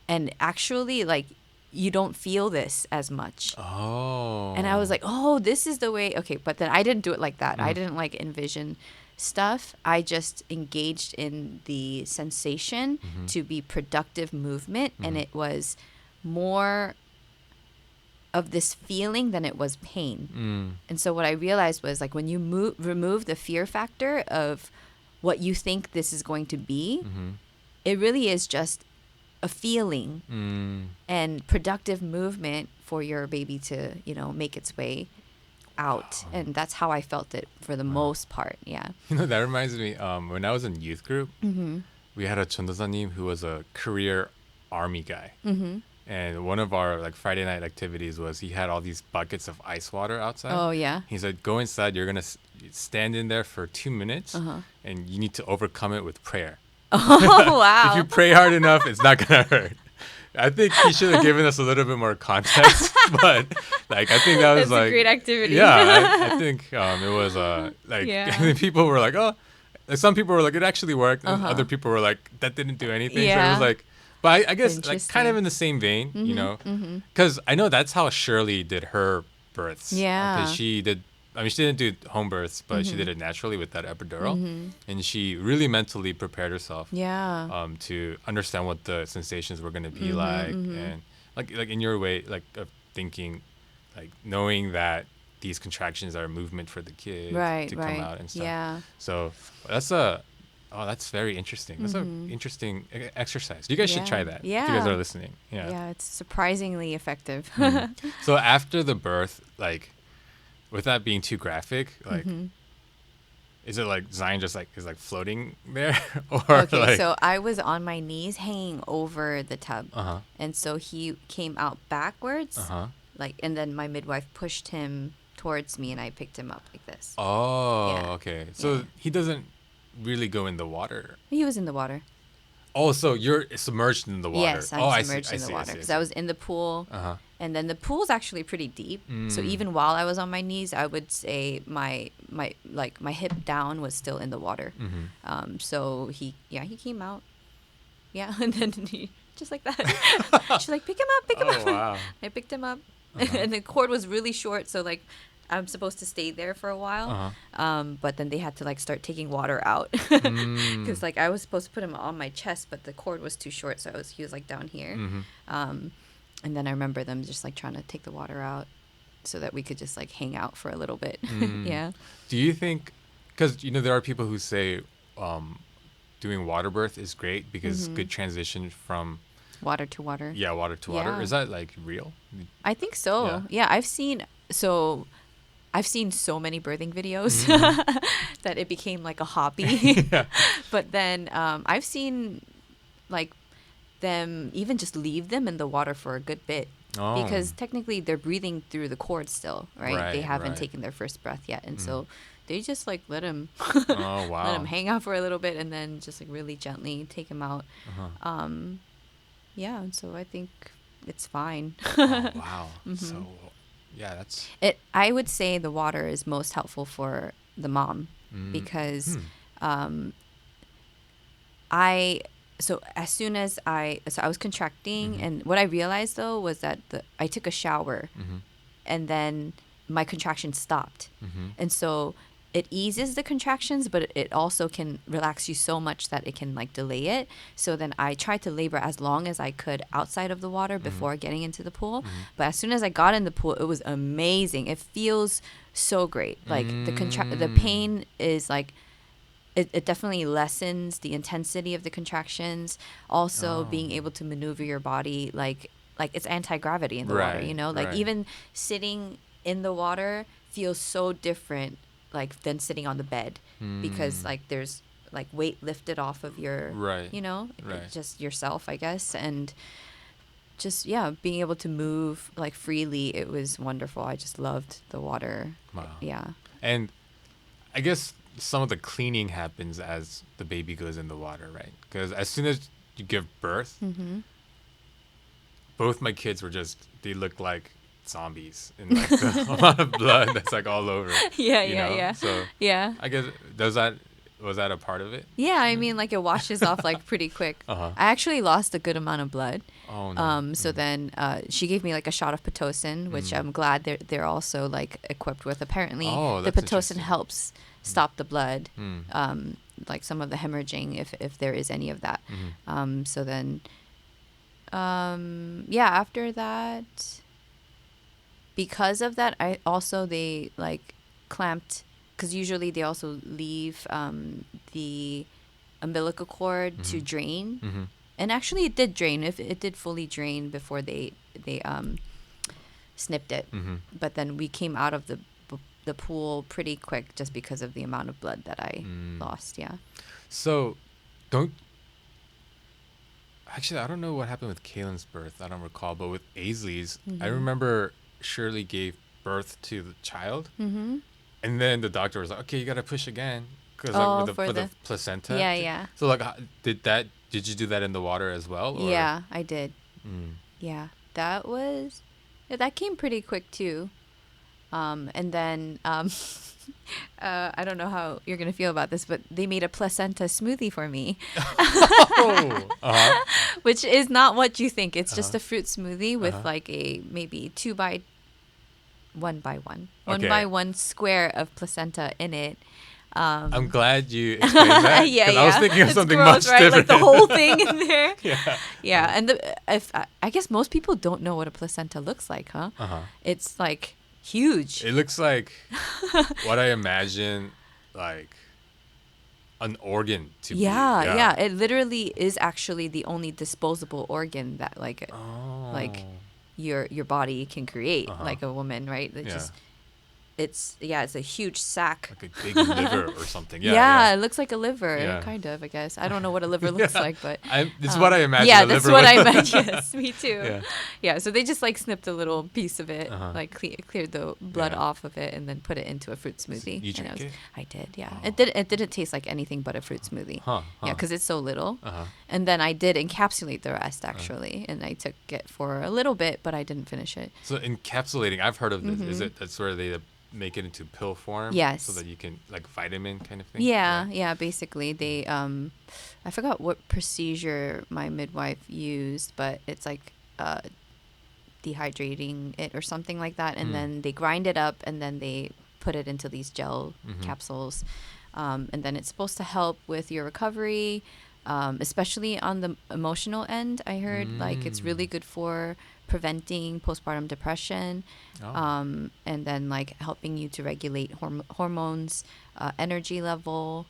And actually, like, you don't feel this as much. And I was like, oh, this is the way. Okay, but then I didn't do it like that. I didn't like envision stuff. I just engaged in the sensation to be productive movement, and it was more of this feeling than it was pain. And so what I realized was like when you remove the fear factor of what you think this is going to be, it really is just a feeling and productive movement for your baby to, make its way out. And that's how I felt it for the most part. Yeah.
That reminds me, when I was in youth group, we had a 전도사님 who was a career army guy. And one of our like Friday night activities was he had all these buckets of ice water outside.
Oh, yeah.
He said, go inside. You're going to stand in there for 2 minutes and you need to overcome it with prayer.
Oh, wow.
If you pray hard enough, it's not going to hurt. I think he should have given us a little bit more context, but like I think that was
That's a great activity.
Yeah, I think it was
Yeah.
people were like, oh, like some people were like it actually worked, and other people were like that didn't do anything. So it was like, but I guess like kind of in the same vein, because I know that's how Shirley did her births.
Yeah,
because she didn't do home births, but she did it naturally with that epidural, and she really mentally prepared herself.
Yeah.
To understand what the sensations were going to be like, and like in your way, like of thinking, like knowing that these contractions are a movement for the kid to come out and stuff.
Yeah.
So that's very interesting. That's an interesting exercise. You guys should try that.
Yeah.
If you guys are listening. Yeah.
Yeah, it's surprisingly effective.
So after the birth, like, without being too graphic, like, is it like Zion just like is like floating there, or
Okay,
like?
so I was on my knees hanging over the tub, and so he came out backwards, like, and then my midwife pushed him towards me, and I picked him up like this.
Oh,
Yeah.
okay. So he doesn't really go in the water.
He was in the water.
Oh, so you're submerged in the water.
Yes, I'm submerged in the water
I
because
see.
I was in the pool, and then the pool's actually pretty deep. So even while I was on my knees, I would say my hip down was still in the water. So he came out, and then he just like that. She's like, pick him up.
Oh, wow.
I picked him up, and the cord was really short, so like I'm supposed to stay there for a while. But then they had to like start taking water out because like I was supposed to put him on my chest, but the cord was too short, so he was like down here. And then I remember them just like trying to take the water out so that we could just like hang out for a little bit. Yeah.
Do you think, because there are people who say doing water birth is great because good transition from
water to water.
Yeah, water to water.
Yeah.
Is that like real?
I think so. Yeah, I've seen so many birthing videos that it became like a hobby. But then I've seen like them even just leave them in the water for a good bit because technically they're breathing through the cord still, right? They haven't taken their first breath yet, and so they just like let him let him hang out for a little bit and then just like really gently take him out. And so I think it's fine.
Oh, wow. So yeah, that's
it. I would say the water is most helpful for the mom because so as soon as I was contracting, and what I realized though was that I took a shower and then my contractions stopped. And so it eases the contractions, but it also can relax you so much that it can like delay it. So then I tried to labor as long as I could outside of the water before getting into the pool. But as soon as I got in the pool, it was amazing. It feels so great. Like the pain is like, it definitely lessens the intensity of the contractions. Also being able to maneuver your body, like it's anti-gravity in the water, like even sitting in the water feels so different like than sitting on the bed because like there's like weight lifted off of your just yourself, I guess, and just being able to move like freely. It was wonderful. I just loved the water.
Wow. And I guess some of the cleaning happens as the baby goes in the water, right? Because as soon as you give birth, both my kids were they look like zombies in like the amount of blood that's like all over. Yeah. So I guess was that a part of it?
Yeah, I mean like it washes off like pretty quick. I actually lost a good amount of blood.
Oh no.
So then she gave me like a shot of Pitocin, which I'm glad they're also like equipped with. Apparently the Pitocin helps stop the blood, like some of the hemorrhaging if there is any of that. So then after that because of that, they like clamped, because usually they also leave the umbilical cord to drain.
Mm-hmm.
And actually it did drain. If it did fully drain before they snipped it.
Mm-hmm.
But then we came out of the pool pretty quick just because of the amount of blood that I lost. Yeah.
So, actually, I don't know what happened with Kaylin's birth. I don't recall, but with Aisley's, I remember Shirley gave birth to the child, and then the doctor was like, "Okay, you gotta push again, because for the placenta."
Yeah, yeah.
So like, did you do that in the water as well? Or?
Yeah, I did. Yeah, that came pretty quick too. And then I don't know how you're gonna feel about this, but they made a placenta smoothie for me. Which is not what you think. It's just a fruit smoothie with like a maybe 1 by 1 square of placenta in it.
I'm glad you explained that.
Yeah,
I was thinking of
it's
something
gross,
much
right?
different.
Like the whole thing in there.
Yeah.
And I guess most people don't know what a placenta looks like, huh? It's like huge.
It looks like what I imagine, like an organ to be.
Yeah. It literally is actually the only disposable organ that like your body can create, like a woman, right? It's a huge sack.
Like a big liver or something.
Yeah, it looks like a liver,
Yeah.
kind of, I guess. I don't know what a liver looks like, but...
This is what I imagine
yeah,
a
that's
liver
what
would
I imagine. Yes, me too.
Yeah.
So they just like snipped a little piece of it, like cleared the blood
Yeah.
off of it, and then put it into a fruit smoothie.
You drank it?
I did, yeah.
Oh.
It didn't taste like anything but a fruit smoothie. Yeah, because it's so little. And then I did encapsulate the rest, actually, and I took it for a little bit, but I didn't finish it.
So encapsulating, I've heard of this. Is it that's where they make it into pill form?
Yes.
So that you can, like, vitamin kind of thing?
Yeah, basically they I forgot what procedure my midwife used, but it's like dehydrating it or something like that, and then they grind it up and then they put it into these gel capsules, and then it's supposed to help with your recovery, especially on the emotional end. I heard like it's really good for preventing postpartum depression, and then like helping you to regulate hormones, energy level,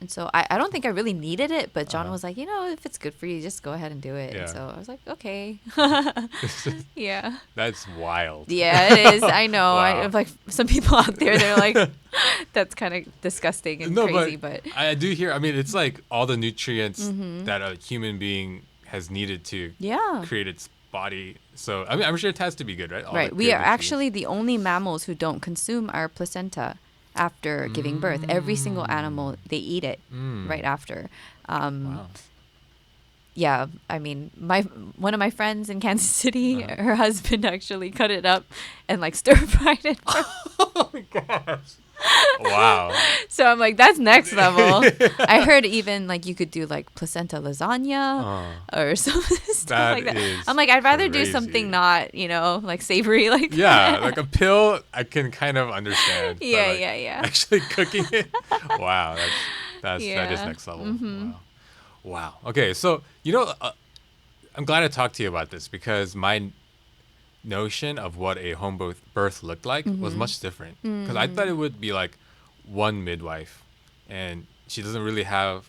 and so I don't think I really needed it, but John was like, if it's good for you, just go ahead and do it.
Yeah.
And so I was like, okay. Yeah.
That's wild.
Yeah, it is. I know.
Wow.
Like some people out there, they're like, that's kind of disgusting and crazy, but
I do hear. I mean, it's like all the nutrients that a human being has needed to create its body. So I mean, I'm sure it has to be good, right? All
right.
the
We
good
are
nutrients.
actually the only mammals who don't consume our placenta after giving birth. Every single animal, they eat it right after.
Wow.
Yeah, I mean, one of my friends in Kansas City, her husband actually cut it up and like stir fried it.
Oh my gosh. Wow.
So I'm like, that's next level. I heard even like you could do like placenta lasagna or something stuff like that. I'm like, I'd rather do something not, like savory like that.
Like a pill, I can kind of understand. but, like,
Yeah.
Actually cooking it, wow, that is next level. Wow. Okay, so I'm glad I talked to you about this because my notion of what a home birth looked like was much different. Because I thought it would be like one midwife, and she doesn't really have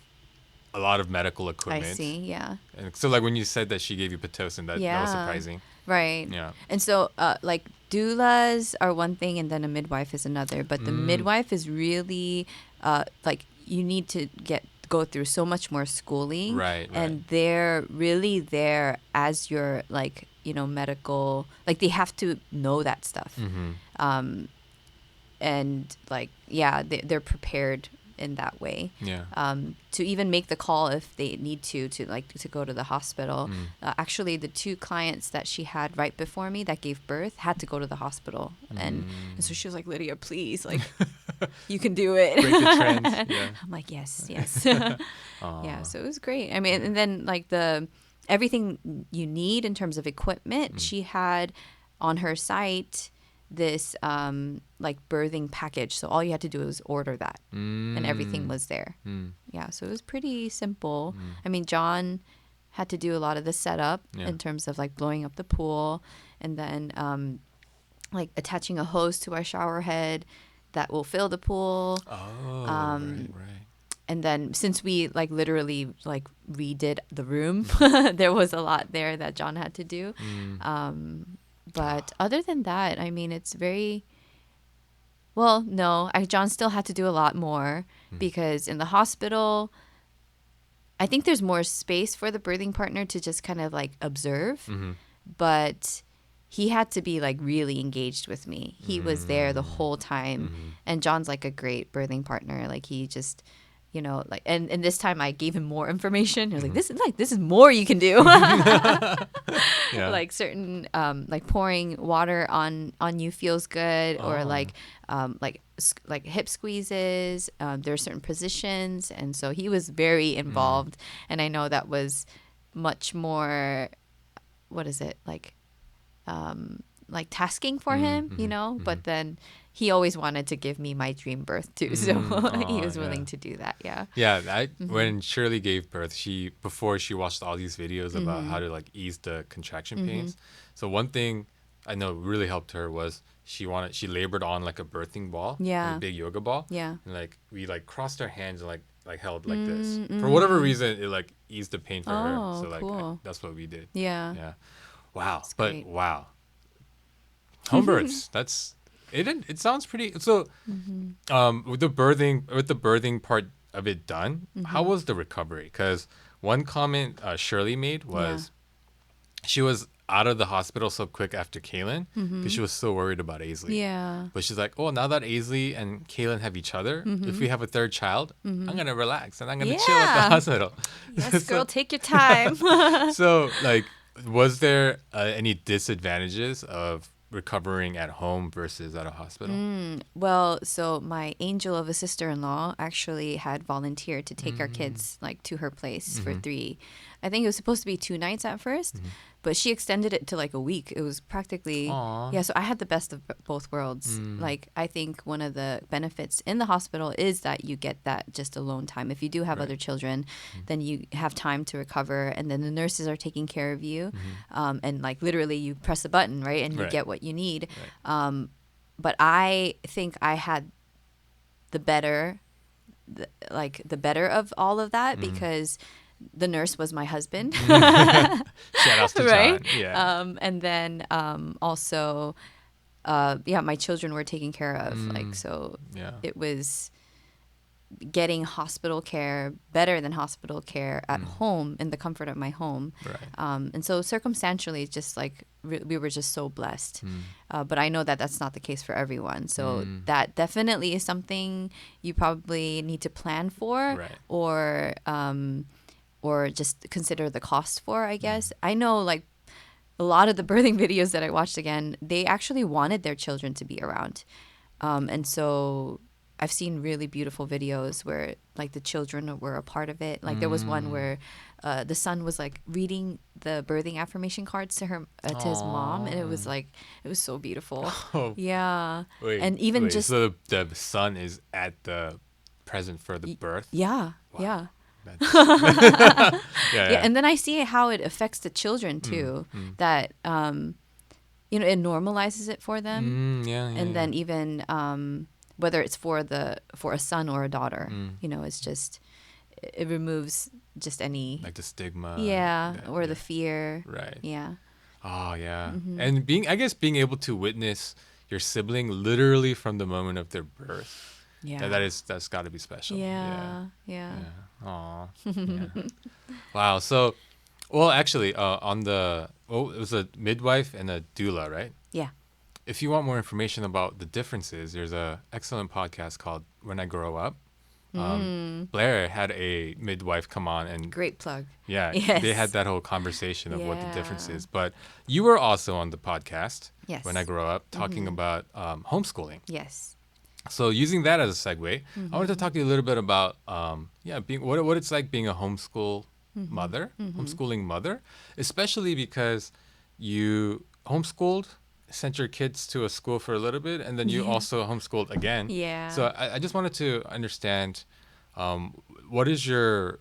a lot of medical equipment.
I see, yeah.
And so like when you said that she gave you Pitocin, that was surprising.
Right.
Yeah.
And so like doulas are one thing and then a midwife is another. But the midwife is really like you need to go through so much more schooling.
Right.
And they're really there as your like, medical, like they have to know that stuff. And like, they're prepared in that way.
Yeah.
To even make the call if they need to go to the hospital. Actually, the 2 clients that she had right before me that gave birth had to go to the hospital, and so she was like, Lydia, please, like, you can do it.
Break the trend. Yeah.
I'm like, yes. Yeah, so it was great. I mean, and then like everything you need in terms of equipment, she had on her site this like birthing package, so all you had to do was order that and everything was there. Yeah, so it was pretty simple. I mean, John had to do a lot of the setup
Yeah.
in terms of like blowing up the pool, and then like attaching a hose to our shower head that will fill the pool.
Oh, right.
And then since we like literally like redid the room, there was a lot there that John had to do. But other than that, I mean, it's very, well, no, John still had to do a lot more because in the hospital, I think there's more space for the birthing partner to just kind of like observe, but he had to be like really engaged with me. He was there the whole time, and John's like a great birthing partner. Like he just, you know, like, and this time I gave him more information. He was like, this is more you can do.
Yeah.
Like certain, like pouring water on you feels good, or like hip squeezes. There are certain positions, and so he was very involved. And I know that was much more, what is it, like tasking for him, you know. But then he always wanted to give me my dream birth too, so he was willing to do that. Yeah.
When Shirley gave birth, before she watched all these videos about how to like ease the contraction pains. So one thing I know really helped her was she labored on like a birthing ball, like a big yoga ball.
Yeah.
And like we like crossed our hands and like held like this. For whatever reason, it like eased the pain for her. So like
cool.
that's what we did.
Yeah.
Wow.
That's
But
great.
wow. Home births. It sounds pretty. So, with the birthing part of it done, how was the recovery? Because one comment Shirley made was she was out of the hospital so quick after Kaylin because she was so worried about Aisley.
Yeah.
But she's like, oh, now that Aisley and Kaylin have each other, if we have a third child, I'm gonna relax and I'm gonna chill at the hospital.
Yes, girl, take your time.
So, like, was there any disadvantages of recovering at home versus at a hospital?
Well, so my angel of a sister-in-law actually had volunteered to take our kids like to her place for 3. I think it was supposed to be 2 nights at first, but she extended it to like a week. It was practically,
Aw.
so I had the best of both worlds. Like I think one of the benefits in the hospital is that you get that just alone time. If you do have other children, then you have time to recover, and then the nurses are taking care of you, and like literally you press a button, right, and you get what you need. But I think I had the better of all of that because the nurse was my husband.
Shout out to
Right?
John. Yeah.
And then also, my children were taken care of. Like, so it was getting hospital care, better than hospital care at home in the comfort of my home.
Right.
And so circumstantially, it's just like we were just so blessed. But I know that that's not the case for everyone. So that definitely is something you probably need to plan for, or just consider the cost for, I guess. I know like a lot of the birthing videos that I watched again, they actually wanted their children to be around. And so I've seen really beautiful videos where like the children were a part of it. Like there was one where the son was like reading the birthing affirmation cards to his mom, and it was so beautiful. Yeah. And even just
so the son is at the present for the birth.
Yeah.
Wow.
Yeah.
Yeah.
And then I see how it affects the children too. That it normalizes it for them. And then even whether it's for a son or a daughter, it's just it removes just any
like the stigma.
Or the fear.
Right.
Yeah.
Oh yeah. And being able to witness your sibling literally from the moment of their birth.
Yeah.
That's got to be special.
Yeah.
Aw. Yeah. Wow. So, well, actually, it was a midwife and a doula, right?
Yeah.
If you want more information about the differences, there's a excellent podcast called When I Grow Up. Blair had a midwife come on and
great plug.
Yeah,
yes.
They had that whole conversation of what the difference is. But you were also on the podcast When I Grow Up talking about homeschooling.
Yes.
So using that as a segue, I wanted to talk to you a little bit about being what it's like being a homeschool mother, homeschooling mother, especially because you homeschooled, sent your kids to a school for a little bit, and then you also homeschooled again.
Yeah.
So I just wanted to understand what is your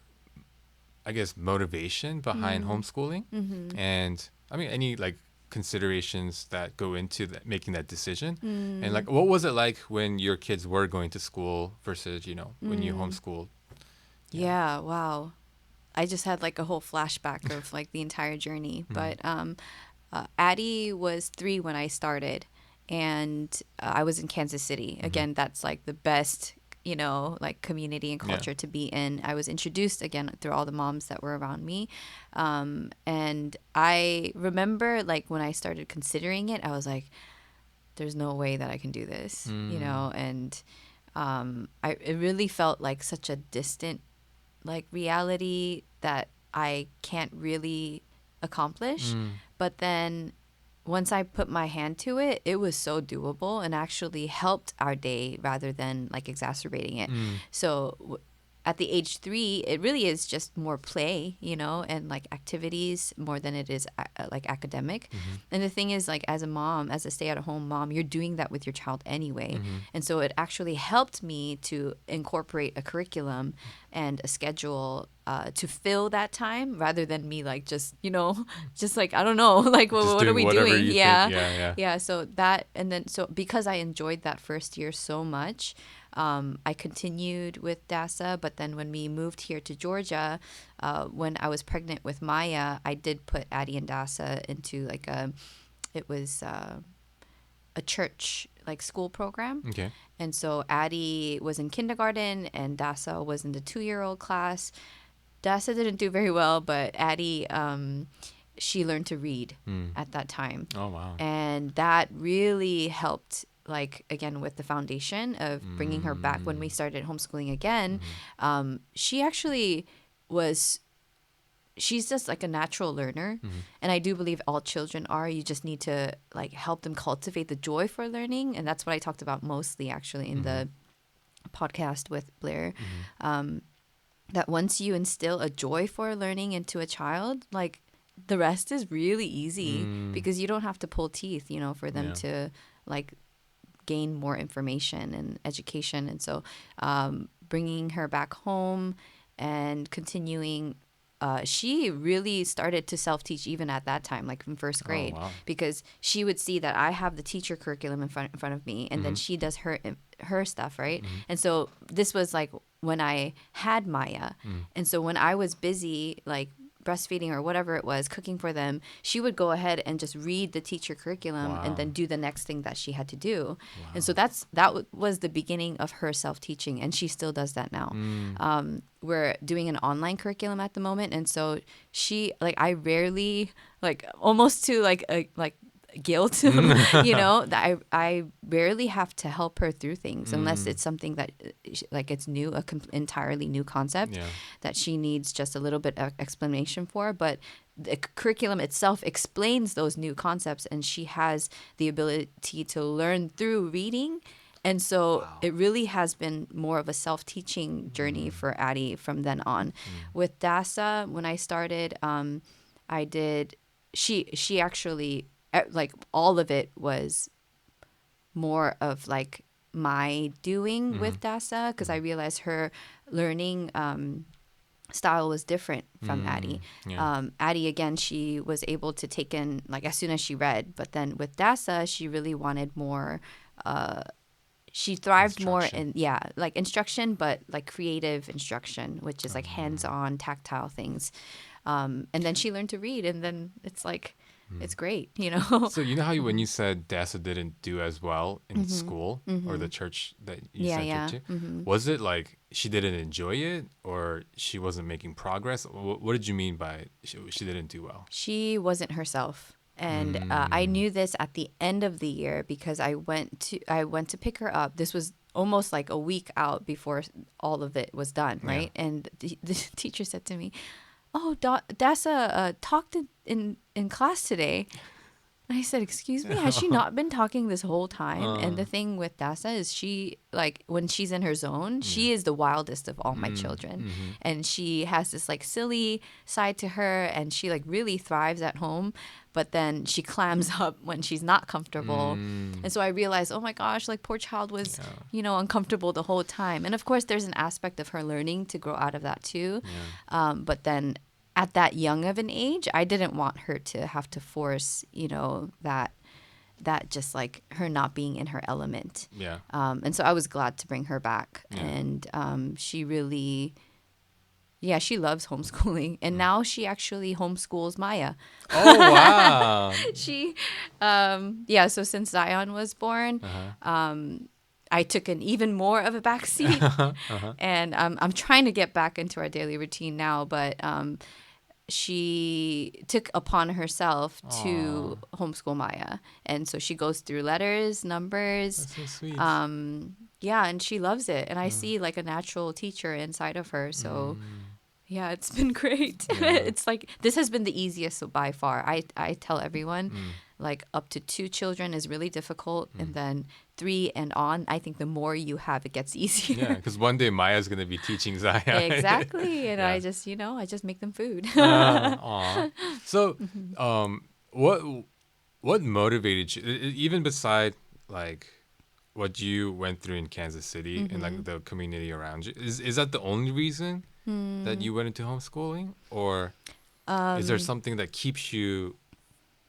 I guess, motivation behind homeschooling, and I mean, any like considerations that go into that, making that decision, and like, what was it like when your kids were going to school versus when you homeschooled?
Yeah, wow. I just had like a whole flashback of like the entire journey. But Addie was 3 when I started, and I was in Kansas City. Again, that's like the best, like community and culture to be in. I was introduced again through all the moms that were around me. And I remember like when I started considering it, I was like, there's no way that I can do this, and it really felt like such a distant like reality that I can't really accomplish. But then once I put my hand to it, it was so doable and actually helped our day rather than like exacerbating it. So at the age 3, it really is just more play, and like activities more than it is like academic. And the thing is, like as a mom, as a stay-at-home mom, you're doing that with your child anyway. And so it actually helped me to incorporate a curriculum and a schedule to fill that time rather than me like just just like I don't know like what are we doing? Yeah. So that, and then so because I enjoyed that first year so much, I continued with DASA, but then when we moved here to Georgia, when I was pregnant with Maya, I did put Addie and DASA into like a church like school program.
Okay.
And so Addie was in kindergarten and DASA was in the 2-year-old class. DASA didn't do very well, but Addie, she learned to read at that time.
Oh, wow.
And that really helped, like, again, with the foundation of bringing her back when we started homeschooling again. She actually she's just like a natural learner. And I do believe all children are. You just need to like help them cultivate the joy for learning. And that's what I talked about mostly actually in the podcast with Blair. That once you instill a joy for learning into a child, like the rest is really easy because you don't have to pull teeth, for them to like gain more information and education. And so bringing her back home and continuing, she really started to self-teach even at that time, like in first grade, because she would see that I have the teacher curriculum in front of me, and then she does her stuff, right? And so this was like when I had Maya, and so when I was busy, like breastfeeding or whatever it was, cooking for them, she would go ahead and just read the teacher curriculum and then do the next thing that she had to do. And so that was the beginning of her self-teaching, and she still does that now. We're doing an online curriculum at the moment, and so she, like, I rarely, like, almost to like guilt, that I rarely have to help her through things unless it's something that like it's new, entirely new concept that she needs just a little bit of explanation for. But the curriculum itself explains those new concepts, and she has the ability to learn through reading. And so it really has been more of a self-teaching journey for Addie from then on. With DASA, when I started, I did, she actually, like all of it was more of like my doing with DASA, because I realized her learning style was different from Addie. Addie, again, she was able to take in like as soon as she read, but then with DASA, she really wanted more. She thrived more in like instruction, but like creative instruction, which is like hands-on, tactile things. And then she learned to read, and then it's like. It's great,
So how when you said DASA didn't do as well in school or the church that you sent her to, was it like she didn't enjoy it or she wasn't making progress? What did you mean by she didn't do well?
She wasn't herself. And I knew this at the end of the year because I went to pick her up. This was almost like a week out before all of it was done, right? And the teacher said to me, "Oh, DASA talked in class today." I said, excuse me, has she not been talking this whole time? And the thing with Dasa is she, like, when she's in her zone, she is the wildest of all my children. And she has this, like, silly side to her, and she, like, really thrives at home. But then she clams up when she's not comfortable. And so I realized, oh my gosh, like, poor child was, uncomfortable the whole time. And of course, there's an aspect of her learning to grow out of that too. But then at that young of an age, I didn't want her to have to force, that just like her not being in her element.
Yeah.
And so I was glad to bring her back.
Yeah.
And she really, she loves homeschooling. And now she actually homeschools Maya.
Oh, wow.
She, so since Zion was born, I took an even more of a backseat. And I'm trying to get back into our daily routine now, but she took upon herself to homeschool Maya. And so she goes through letters, numbers.
That's so sweet.
And she loves it. And I see like a natural teacher inside of her. So yeah, it's been great.
Yeah.
It's like, this has been the easiest by far. I tell everyone, like up to 2 children is really difficult. And then 3 and on, I think the more you have, it gets easier.
Yeah, because one day Maya's going to be teaching Zion.
Exactly. And
Yeah.
I just make them food.
Aw. So, what motivated you, even beside like what you went through in Kansas City and like the community around you? Is that the only reason that you went into homeschooling, or is there something that keeps you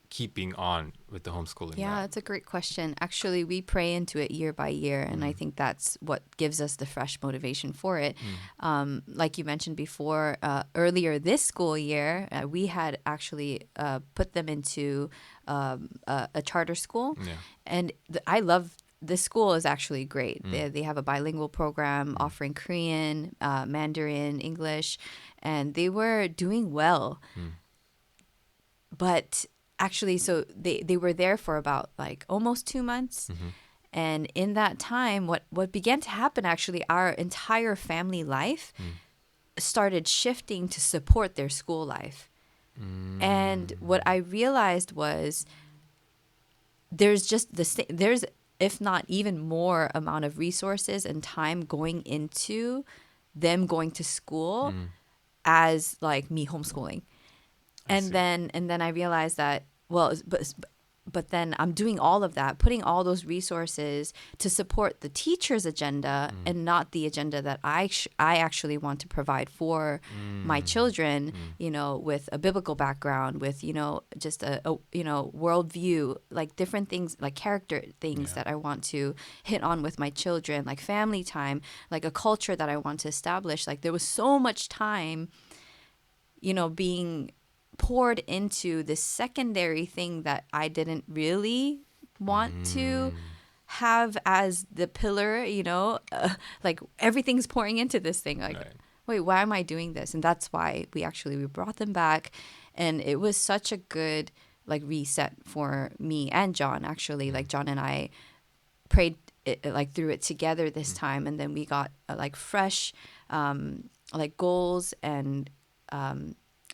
keeping on with the homeschooling?
Yeah, that's a great question. Actually, we pray into it year by year, and I think that's what gives us the fresh motivation for it. Like you mentioned before, earlier this school year, we had actually put them into a charter school, and I love. This school is actually great. They have a bilingual program offering Korean, Mandarin, English, and they were doing well. But actually, so they were there for about like almost 2 months. And in that time, what began to happen, actually, our entire family life started shifting to support their school life. And what I realized was there's if not even more amount of resources and time going into them going to school as like me homeschooling. And then I realized that, well, but then I'm doing all of that, putting all those resources to support the teacher's agenda and not the agenda that I actually want to provide for my children, with a biblical background, with, just a worldview, like different things, like character things that I want to hit on with my children, like family time, like a culture that I want to establish. Like there was so much time, being poured into this secondary thing that I didn't really want to have as the pillar, like everything's pouring into this thing. Like, wait, why am I doing this? And that's why we brought them back. And it was such a good like reset for me and John, actually. Like John and I prayed like through it together this time. And then we got like fresh like goals and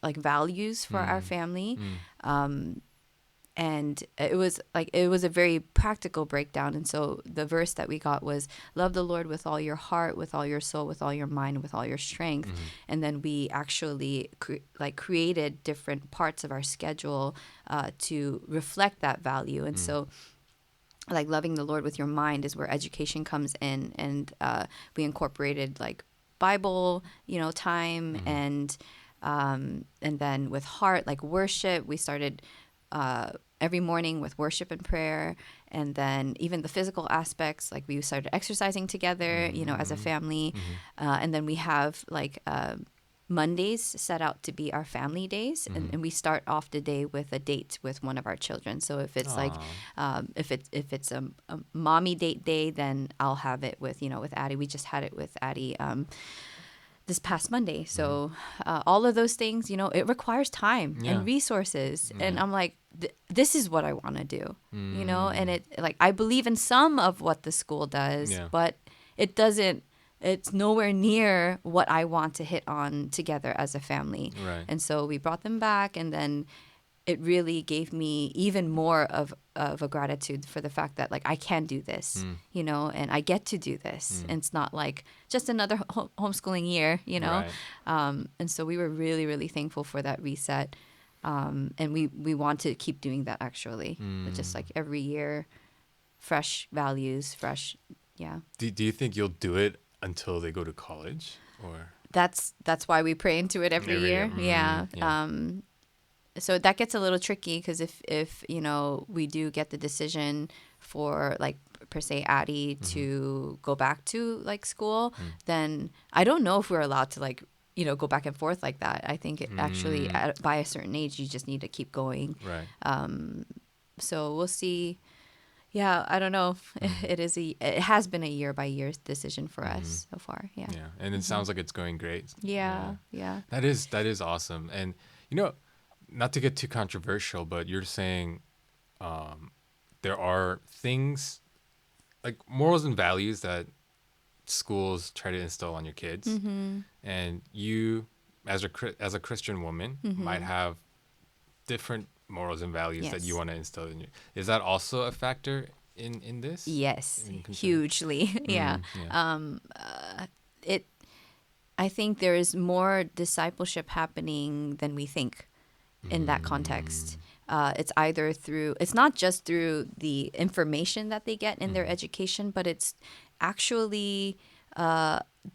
like values for our family. And it was a very practical breakdown. And so the verse that we got was, love the Lord with all your heart, with all your soul, with all your mind, with all your strength. And then we actually created different parts of our schedule to reflect that value. And so like loving the Lord with your mind is where education comes in. And we incorporated like Bible, time, and then with heart, like worship, we started every morning with worship and prayer. And then even the physical aspects, like we started exercising together, as a family. And then we have like Mondays set out to be our family days. And we start off the day with a date with one of our children. So if it's like, if it's a mommy date day, then I'll have it with, with Addie. We just had it with Addie this past Monday. So all of those things, it requires time and resources. And I'm like, this is what I want to do, and it like, I believe in some of what the school does, but it's nowhere near what I want to hit on together as a family.
Right.
And so we brought them back, and then it really gave me even more of a gratitude for the fact that like I can do this, you know, and I get to do this. And it's not like just another homeschooling year, you know.
Right.
And so we were really, really thankful for that reset. And we want to keep doing that actually. But just like every year, fresh values, fresh, yeah.
Do you think you'll do it until they go to college, or
That's why we pray into it every year. Yeah.
yeah.
So that gets a little tricky because if you know we do get the decision for like per se Addie to go back to like school, then I don't know if we're allowed to like you know go back and forth like that. I think actually by a certain age you just need to keep going.
Right.
So we'll see. Yeah, I don't know. It has been a year by year decision for us so far. Yeah.
Yeah, and it sounds like it's going great.
Yeah.
That is awesome. And you know, not to get too controversial, but you're saying there are things like morals and values that schools try to instill on your kids, and you, as a Christian woman, might have different morals and values that you
Yes.
want to instill in you. Is that also a factor in this?
Yes,
In considering-
hugely. Yeah.
Yeah.
It. I think there is more discipleship happening than we think in that context. It's either through, it's not just through the information that they get in their education, but it's actually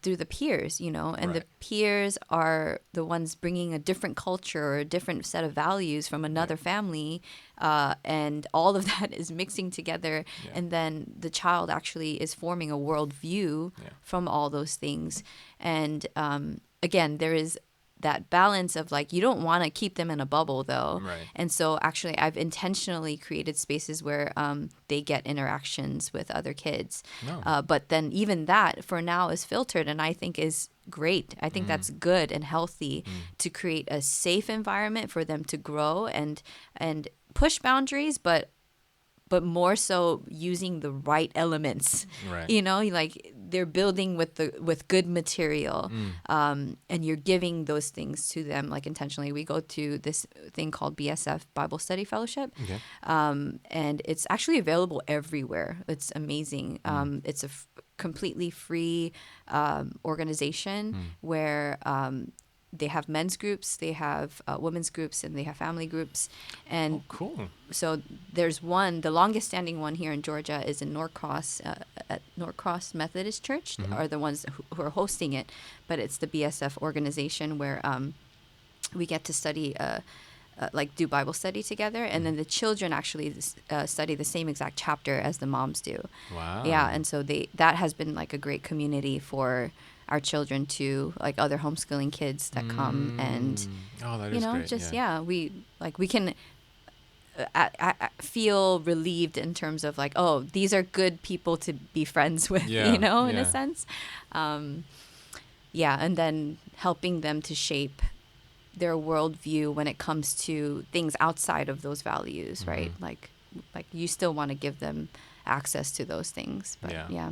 through the peers, you know, and the
Right.
peers are the ones bringing a different culture or a different set of values from another
Right.
family. And all of that is mixing together.
Yeah.
And then the child actually is forming a worldview
Yeah.
from all those things. And again, there is that balance of like you don't want to keep them in a bubble though.
Right.
And so actually I've intentionally created spaces where they get interactions with other kids.
No.
But then even that for now is filtered and I think is great. I think that's good and healthy to create a safe environment for them to grow and push boundaries, but more so using the right elements.
Right.
You know, like they're building with good material, and you're giving those things to them like intentionally. We go to this thing called BSF Bible Study Fellowship,
Okay.
and it's actually available everywhere. It's amazing. It's a completely free organization where they have men's groups, they have women's groups, and they have family groups. And
Cool.
so there's one, the longest standing one here in Georgia is in Norcross, at Norcross Methodist Church, are the ones who are hosting it. But it's the BSF organization where we get to study, like do Bible study together. And then the children actually study the same exact chapter as the moms do.
Wow.
Yeah, and so that has been like a great community for our children too, like other homeschooling kids that come and
Oh, that
you
is
know
great.
just
yeah.
we can feel relieved in terms of like, oh, these are good people to be friends with,
Yeah,
you know, in a
yeah.
sense. Yeah, and then helping them to shape their worldview when it comes to things outside of those values, right? Like you still want to give them access to those things, but
Yeah.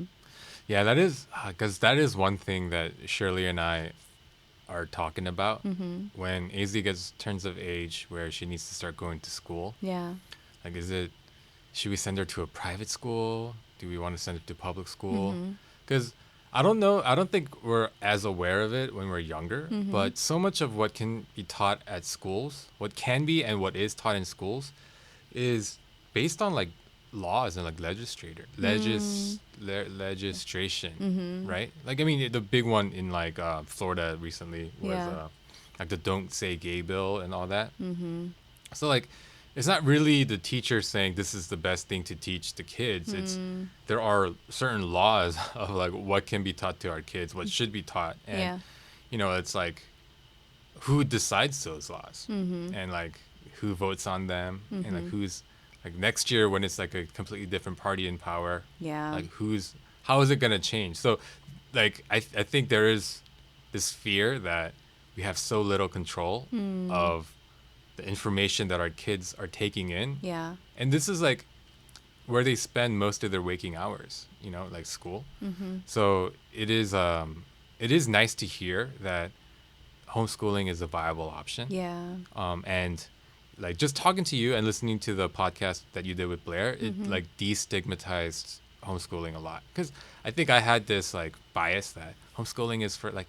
Yeah, that is because that is one thing that Shirley and I are talking about when AZ turns of age where she needs to start going to school.
Yeah.
Like, should we send her to a private school? Do we want to send her to public school? Because I don't know. I don't think we're as aware of it when we're younger. But so much of what can be taught at schools, what can be and what is taught in schools, is based on like laws and like legislation, right? Like, I mean, the big one in like Florida recently was like the "Don't Say Gay" bill and all that. So like, it's not really the teacher saying this is the best thing to teach the kids. It's there are certain laws of like what can be taught to our kids, what should be taught, and you know, it's like who decides those laws and like who votes on them and like who's like next year when it's like a completely different party in power, like how is it gonna change? So like I think there is this fear that we have so little control of the information that our kids are taking in.
Yeah.
And this is like where they spend most of their waking hours, you know, like school. So it is nice to hear that homeschooling is a viable option.
Yeah.
And like just talking to you and listening to the podcast that you did with Blair, it like destigmatized homeschooling a lot. Because I think I had this like bias that homeschooling is for like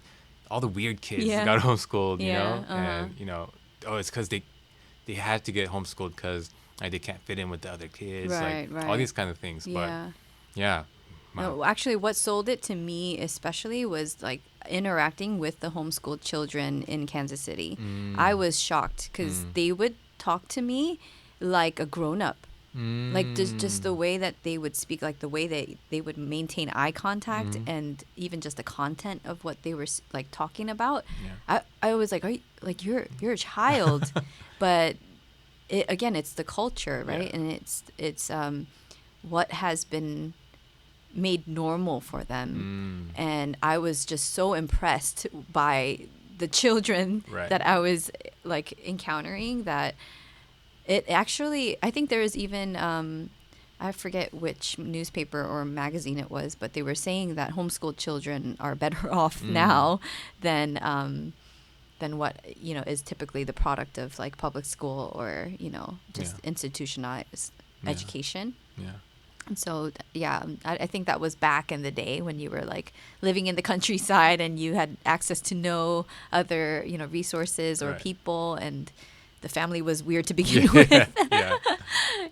all the weird kids
Yeah.
got homeschooled, you
Yeah,
know,
uh-huh.
and you know, oh, it's because they had to get homeschooled because like, they can't fit in with the other kids,
Right,
like all
right.
these kind of things.
Yeah.
But yeah, wow.
No, actually, what sold it to me especially was like interacting with the homeschooled children in Kansas City. I was shocked because they would talk to me like a grown up. Like just the way that they would speak, like the way they would maintain eye contact, and even just the content of what they were like talking about.
Yeah.
I was like, are you, like you're a child, but again, it's the culture, right?
Yeah.
And it's what has been made normal for them. And I was just so impressed by the children
Right.
that I was like encountering that it actually, I think there was even I forget which newspaper or magazine it was, but they were saying that homeschooled children are better off now than what, you know, is typically the product of like public school or, you know, just institutionalized education.
Yeah.
And so, yeah, I think that was back in the day when you were like living in the countryside and you had access to no other, you know, resources or
Right.
people, and the family was weird to begin
Yeah.
with.
Yeah.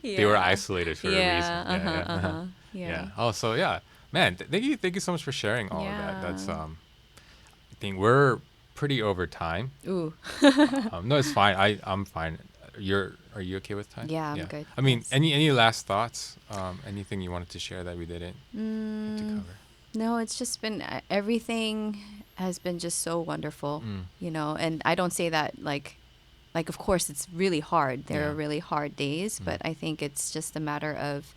They were
Yeah.
isolated for a reason. Yeah.
Yeah.
Oh, so yeah, man. Thank you so much for sharing all of that. That's
Yeah.
I think we're pretty over time.
Ooh.
No, it's fine. I'm fine. Are you okay with time?
Yeah, I'm good.
I mean,
Yes.
any last thoughts? Anything you wanted to share that we didn't get to cover?
No, it's just been everything has been just so wonderful, you know. And I don't say that like of course it's really hard. There
Yeah.
are really hard days, but I think it's just a matter of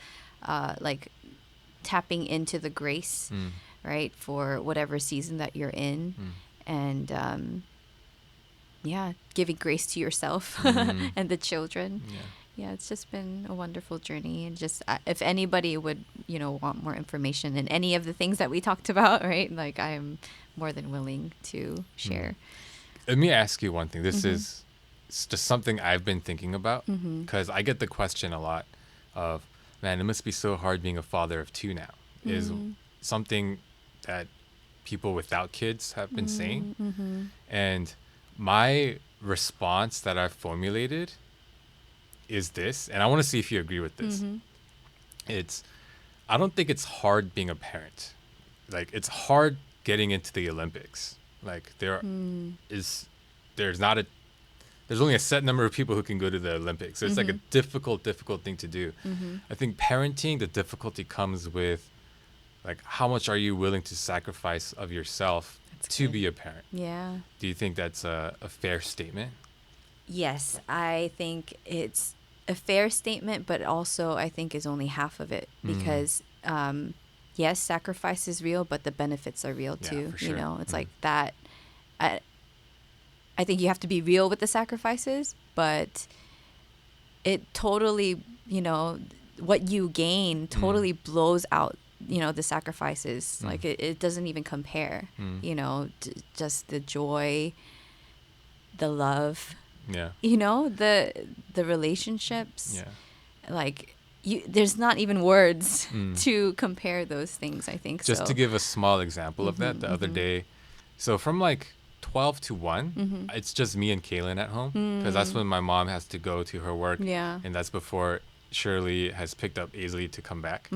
like tapping into the grace, right, for whatever season that you're in, and yeah, giving grace to yourself and the children. Yeah, it's just been a wonderful journey. And just if anybody would, you know, want more information in any of the things that we talked about, right? Like I am more than willing to share.
Let me ask you one thing. This is it's just something I've been thinking about because I get the question a lot of, man, it must be so hard being a father of two now. Is something that people without kids have been saying. And my response that I've formulated is this, and I want to see if you agree with this. I don't think it's hard being a parent. Like, it's hard getting into the Olympics. Like, there's only a set number of people who can go to the Olympics. So it's like a difficult thing to do. I think parenting, the difficulty comes with like how much are you willing to sacrifice of yourself to be a parent?
Yeah.
Do you think that's a fair statement?
Yes, I think it's a fair statement, but also I think is only half of it because yes, sacrifice is real, but the benefits are real
Yeah,
too.
for sure.
You know, it's like that. I think you have to be real with the sacrifices, but it totally, you know, what you gain totally blows out, you know, the sacrifices. Like it doesn't even compare, you know, just the joy, the love,
Yeah.
you know, the relationships.
Yeah.
Like there's not even words to compare those things, I think.
Just
so.
to give a small example of that, the other day, so from like 12 to 1, it's just me and Kaylin at home because that's when my mom has to go to her work.
Yeah.
And that's before Shirley has picked up Aisley to come back.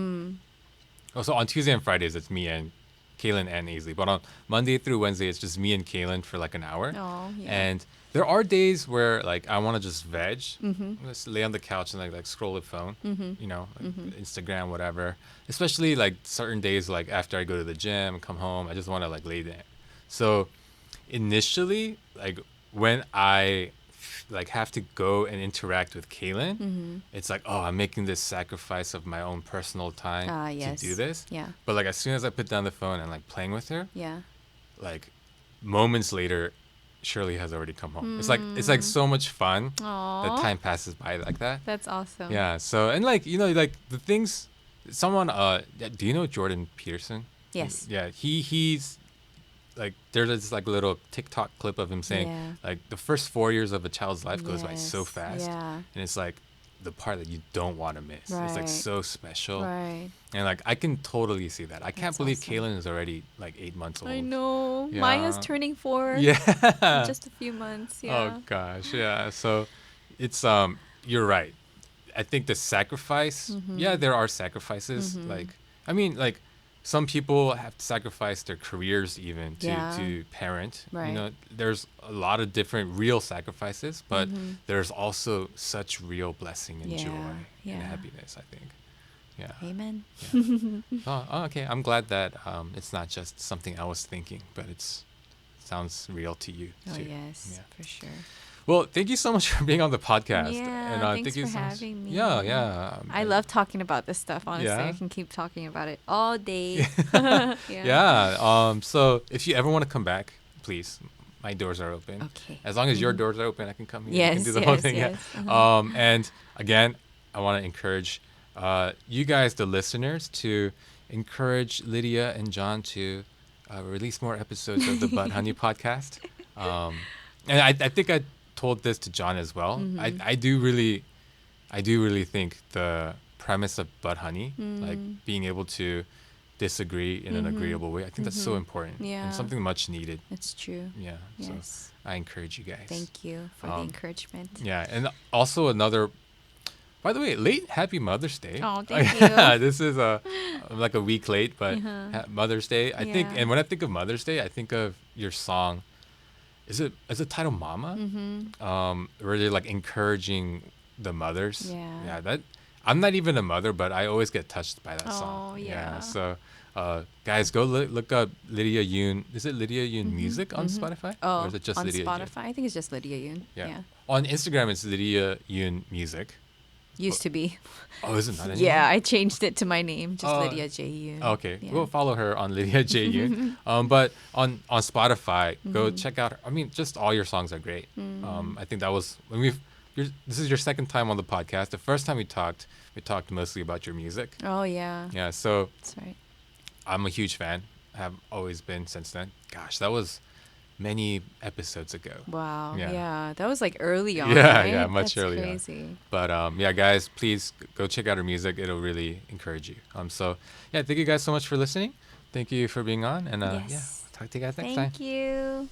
Also, on Tuesday and Fridays, it's me and Kaylin and Aisley. But on Monday through Wednesday, it's just me and Kaylin for like an hour.
Oh, yeah.
And there are days where like I want to just veg, just lay on the couch and like scroll the phone, you know, like Instagram, whatever. Especially like certain days, like after I go to the gym, come home, I just want to like lay there. So initially, like when I like have to go and interact with Kaylin, it's like, oh, I'm making this sacrifice of my own personal time
Yes.
to do this.
Yeah.
But like as soon as I put down the phone and like playing with her,
Yeah.
like moments later, Shirley has already come home. It's like so much fun
Aww.
that time passes by like that.
That's awesome.
Yeah. So and like, you know, like the things, someone do you know Jordan Peterson?
Yes.
Yeah. He's like there's this like little TikTok clip of him saying
Yeah.
like the first 4 years of a child's life goes by so
Yes.
fast,
Yeah.
and it's like the part that you don't want to miss. It's like
Right.
so special,
Right.
and like I can totally see that. I can't
That's
believe
awesome.
Kaylin is already like 8 months old.
I know.
Yeah.
Maya's turning 4 in
Yeah.
just a few months. Yeah.
Oh gosh, yeah. So it's you're right. I think the sacrifice, yeah, there are sacrifices. Like I mean, like some people have to sacrifice their careers even
Yeah.
to parent. You
Right.
know, there's a lot of different real sacrifices, but there's also such real blessing and
Yeah,
joy and
yeah.
happiness, I think. Yeah.
Amen.
Oh, okay. I'm glad that it's not just something I was thinking, but sounds real to you
Oh
too.
yes,
Yeah.
for sure.
Well, thank you so much for being on the podcast.
Yeah,
and,
thanks
thank you
for
so much.
having me.
Yeah, yeah.
I love talking about this stuff. Honestly,
Yeah?
I can keep talking about it all day. Yeah.
Yeah. So if you ever want to come back, please, my doors are open.
Okay.
As long as your doors are open, I can come here. I can
Yes,
do the whole
yes,
thing.
yes.
Yeah. And again, I want to encourage you guys, the listeners, to encourage Lydia and John to release more episodes of the Bud Honey podcast. And I think I told this to John as well. I do really think the premise of Bud Honey, like being able to disagree in an agreeable way, I think that's so important
Yeah.
and something much needed.
It's true.
Yeah.
Yes.
So I encourage you guys.
Thank you for the encouragement.
Yeah, and also another. By the way, late Happy Mother's Day.
Oh, thank
Yeah,
you.
this is like a week late, but Mother's Day. I think,
Yeah.
and when I think of Mother's Day, I think of your song. Is it titled Mama? Really like encouraging the mothers.
Yeah.
Yeah, that I'm not even a mother, but I always get touched by that
Oh,
song.
yeah.
So, guys, go look up Lydia Yoon. Is it Lydia Yoon Music on Spotify?
Oh,
Or is it just
on
Lydia Yoon?
Spotify, I think it's just Lydia Yoon.
Yeah.
Yeah.
On Instagram, it's Lydia Yoon Music.
Used to be.
Oh, is it not anymore?
Yeah, I changed it to my name, just
Oh.
Lydia J. Yoon.
Okay,
Yeah.
we'll follow her on Lydia J. Yoon. But on Spotify, go check out. I mean, just all your songs are great. I think that was when this is your second time on the podcast. The first time we talked mostly about your music.
Oh yeah.
Yeah, so
That's right.
I'm a huge fan. Have always been since then. Gosh, that was many episodes ago.
Wow.
Yeah.
Yeah. That was like early on.
Yeah,
right?
yeah, much
That's
earlier on.
Crazy.
But yeah, guys, please go check out her music. It'll really encourage you. So yeah, thank you guys so much for listening. Thank you for being on, and yeah,
Yes.
talk to you guys next time.
Thank you.